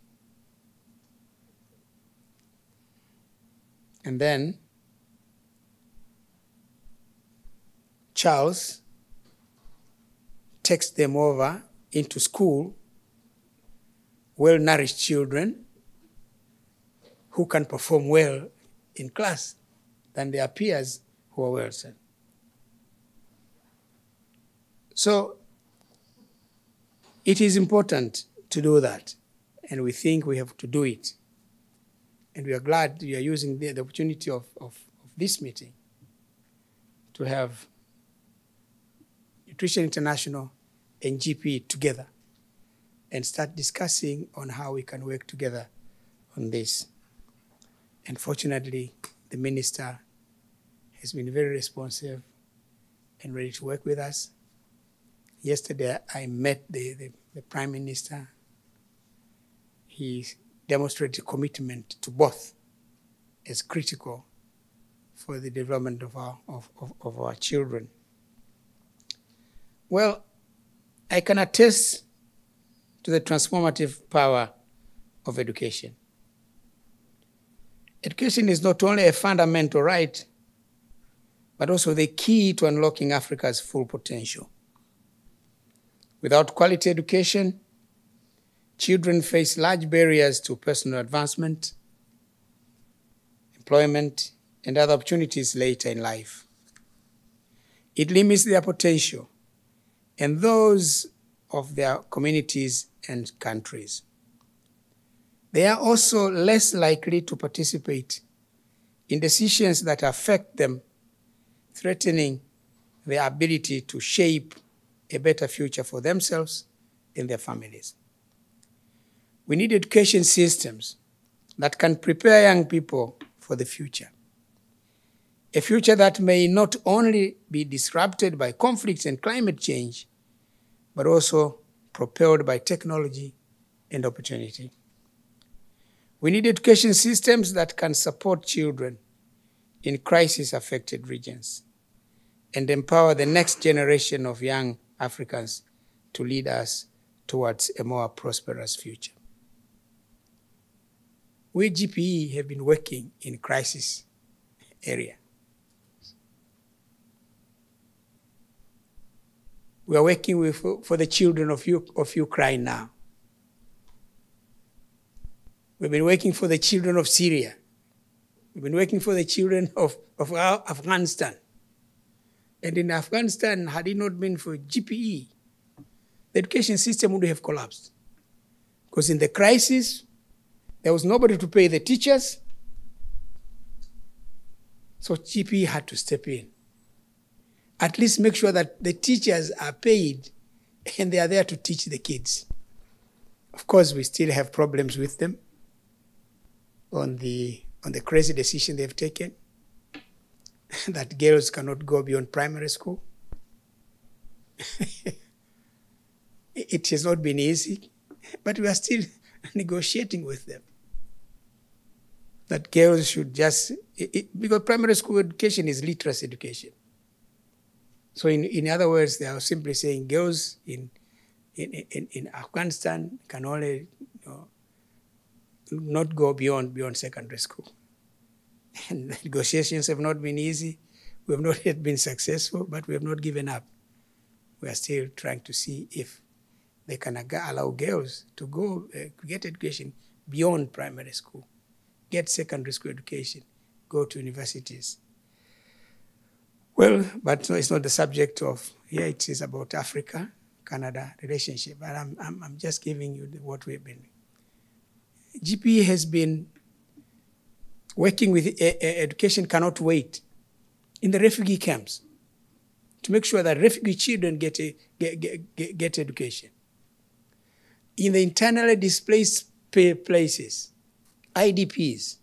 and then Charles takes them over into school, well-nourished children who can perform well in class than their peers who are well-set. So it is important to do that, and we think we have to do it. And we are glad we are using the opportunity of this meeting to have Nutrition International and GP together and start discussing on how we can work together on this. And fortunately, the minister has been very responsive and ready to work with us. Yesterday, I met the Prime Minister. He demonstrated commitment to both as critical for the development of our children. Well, I can attest to the transformative power of education. Education is not only a fundamental right, but also the key to unlocking Africa's full potential. Without quality education, children face large barriers to personal advancement, employment, and other opportunities later in life. It limits their potential and those of their communities and countries. They are also less likely to participate in decisions that affect them, threatening their ability to shape a better future for themselves and their families. We need education systems that can prepare young people for the future. A future that may not only be disrupted by conflicts and climate change, but also propelled by technology and opportunity. We need education systems that can support children in crisis-affected regions and empower the next generation of young Africans to lead us towards a more prosperous future. We GPE have been working in crisis area. We are working for the children of Ukraine now. We've been working for the children of Syria. We've been working for the children of Afghanistan. And in Afghanistan, had it not been for GPE, the education system would have collapsed. Because in the crisis, there was nobody to pay the teachers. So GPE had to step in. At least make sure that the teachers are paid and they are there to teach the kids. Of course, we still have problems with them on the crazy decision they've taken, that girls cannot go beyond primary school. It has not been easy, but we are still negotiating with them. That girls should just, because primary school education is literacy education. So in other words, they are simply saying girls in Afghanistan can only not go beyond secondary school. And the negotiations have not been easy. We have not yet been successful, but we have not given up. We are still trying to see if they can allow girls to go get education beyond primary school, get secondary school education, go to universities. Well, but no, it's not the subject of here. It is about Africa-Canada relationship. But I'm just giving you what we've been. GPE has been working with education cannot wait in the refugee camps to make sure that refugee children get education. In the internally displaced places, IDPs,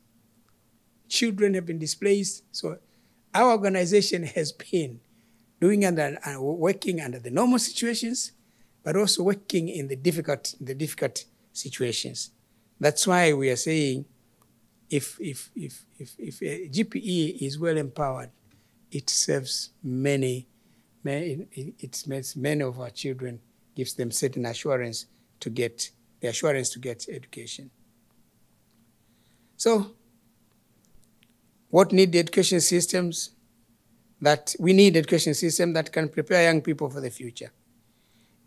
children have been displaced. So our organization has been doing working under the normal situations, but also working in the difficult situations. That's why we are saying if GPE is well empowered, it serves many of our children, gives them certain assurance to get education. So, what need the education systems? That we need education system that can prepare young people for the future.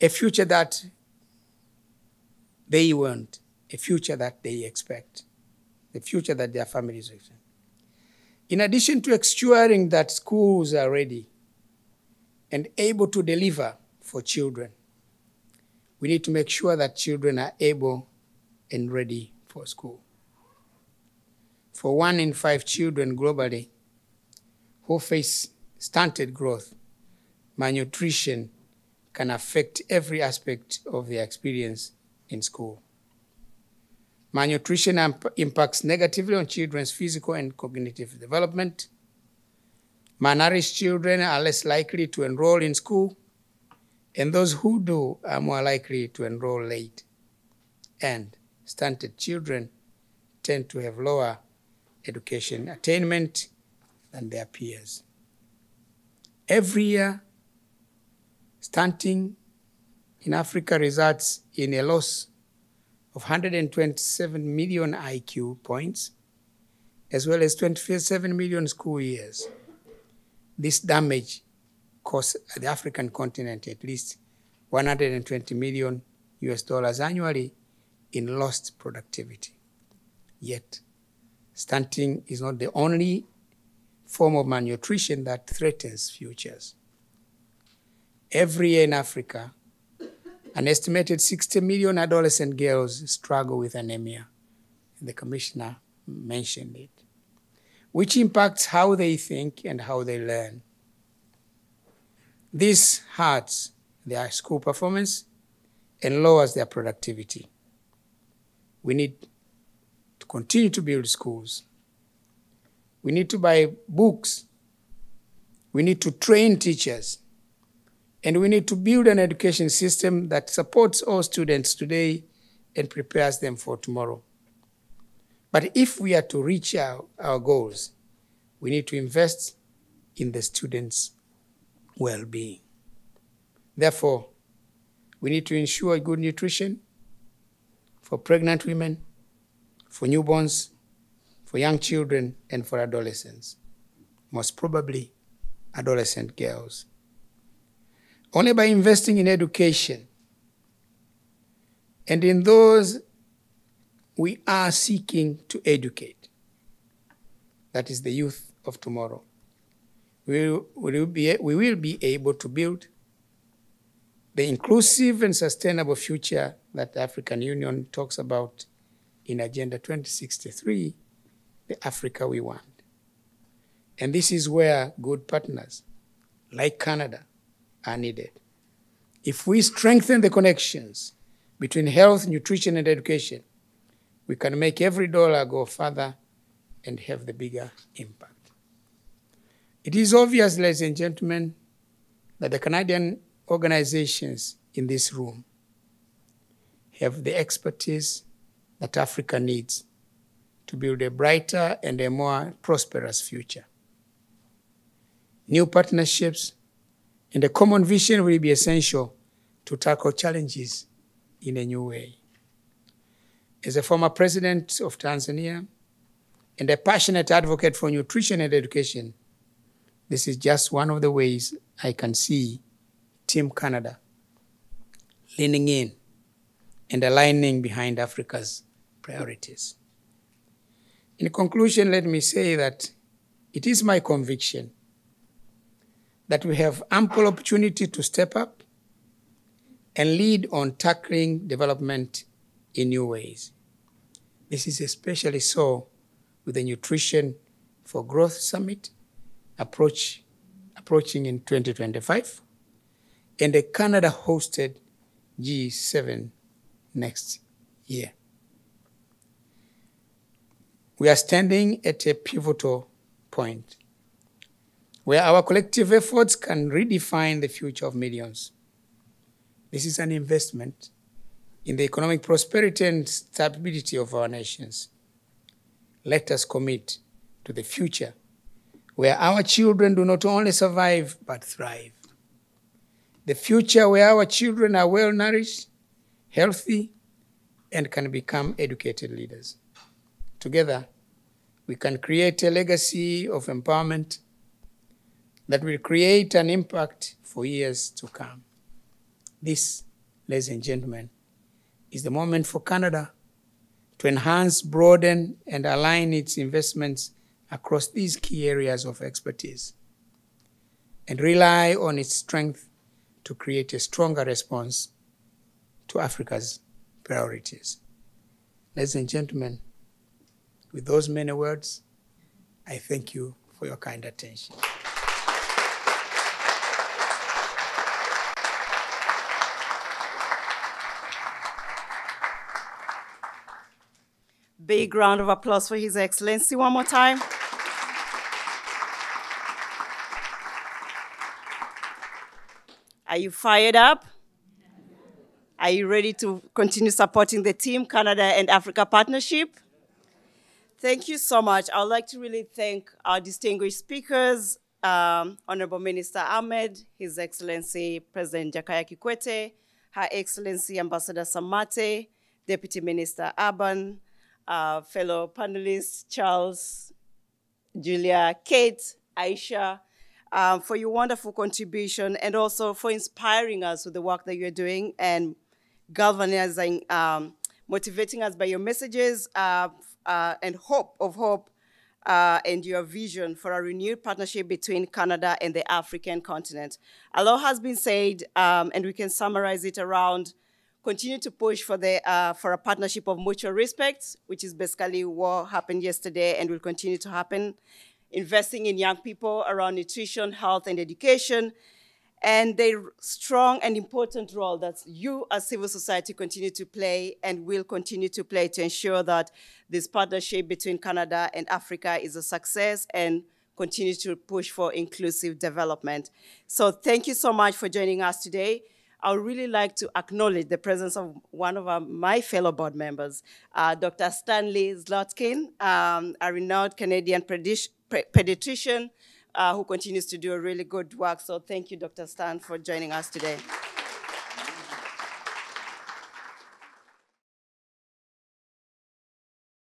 A future that they want, a future that they expect, the future that their families expect. In addition to ensuring that schools are ready and able to deliver for children, we need to make sure that children are able and ready for school. For 1 in 5 children globally who face stunted growth, malnutrition can affect every aspect of their experience in school. Malnutrition impacts negatively on children's physical and cognitive development. Malnourished children are less likely to enroll in school, and those who do are more likely to enroll late. And stunted children tend to have lower education attainment than their peers. Every year, stunting in Africa results in a loss of 127 million IQ points, as well as 27 million school years. This damage costs the African continent at least $120 million annually in lost productivity. Yet, stunting is not the only form of malnutrition that threatens futures. Every year in Africa, an estimated 60 million adolescent girls struggle with anemia. The commissioner mentioned it, which impacts how they think and how they learn. This hurts their school performance and lowers their productivity. We need to continue to build schools. We need to buy books. We need to train teachers. And we need to build an education system that supports all students today and prepares them for tomorrow. But if we are to reach our goals, we need to invest in the students' well-being. Therefore, we need to ensure good nutrition for pregnant women, for newborns, for young children, and for adolescents, most probably adolescent girls. Only by investing in education and in those we are seeking to educate, that is the youth of tomorrow, we will be able to build the inclusive and sustainable future that the African Union talks about in Agenda 2063, the Africa we want. And this is where good partners like Canada are needed. If we strengthen the connections between health, nutrition, and education, we can make every dollar go further and have the bigger impact. It is obvious, ladies and gentlemen, that the Canadian organizations in this room have the expertise that Africa needs to build a brighter and a more prosperous future. New partnerships and a common vision will be essential to tackle challenges in a new way. As a former president of Tanzania and a passionate advocate for nutrition and education, this is just one of the ways I can see Team Canada leaning in and aligning behind Africa's priorities. In conclusion, let me say that it is my conviction that we have ample opportunity to step up and lead on tackling development in new ways. This is especially so with the Nutrition for Growth Summit approaching in 2025 and the Canada-hosted G7 next year. We are standing at a pivotal point where our collective efforts can redefine the future of millions. This is an investment in the economic prosperity and stability of our nations. Let us commit to the future where our children do not only survive, but thrive. The future where our children are well-nourished, healthy, and can become educated leaders. Together, we can create a legacy of empowerment that will create an impact for years to come. This, ladies and gentlemen, is the moment for Canada to enhance, broaden, and align its investments across these key areas of expertise and rely on its strength to create a stronger response to Africa's priorities. Ladies and gentlemen, with those many words, I thank you for your kind attention. Big round of applause for His Excellency one more time. Are you fired up? Are you ready to continue supporting the Team Canada and Africa partnership? Thank you so much. I would like to really thank our distinguished speakers, Honourable Minister Ahmed, His Excellency President Jakaya Kikwete, Her Excellency Ambassador Samaté, Deputy Minister Aban, fellow panelists, Charles, Julia, Kate, Aisha, for your wonderful contribution and also for inspiring us with the work that you're doing and galvanizing, motivating us by your messages and hope and your vision for a renewed partnership between Canada and the African continent. A lot has been said, and we can summarize it around continue to push for a partnership of mutual respect, which is basically what happened yesterday and will continue to happen, investing in young people around nutrition, health, and education, and the strong and important role that you as civil society continue to play and will continue to play to ensure that this partnership between Canada and Africa is a success and continue to push for inclusive development. So thank you so much for joining us today. I would really like to acknowledge the presence of one of my fellow board members, Dr. Stanley Zlotkin, a renowned Canadian pediatrician who continues to do a really good work. So thank you, Dr. Stan, for joining us today.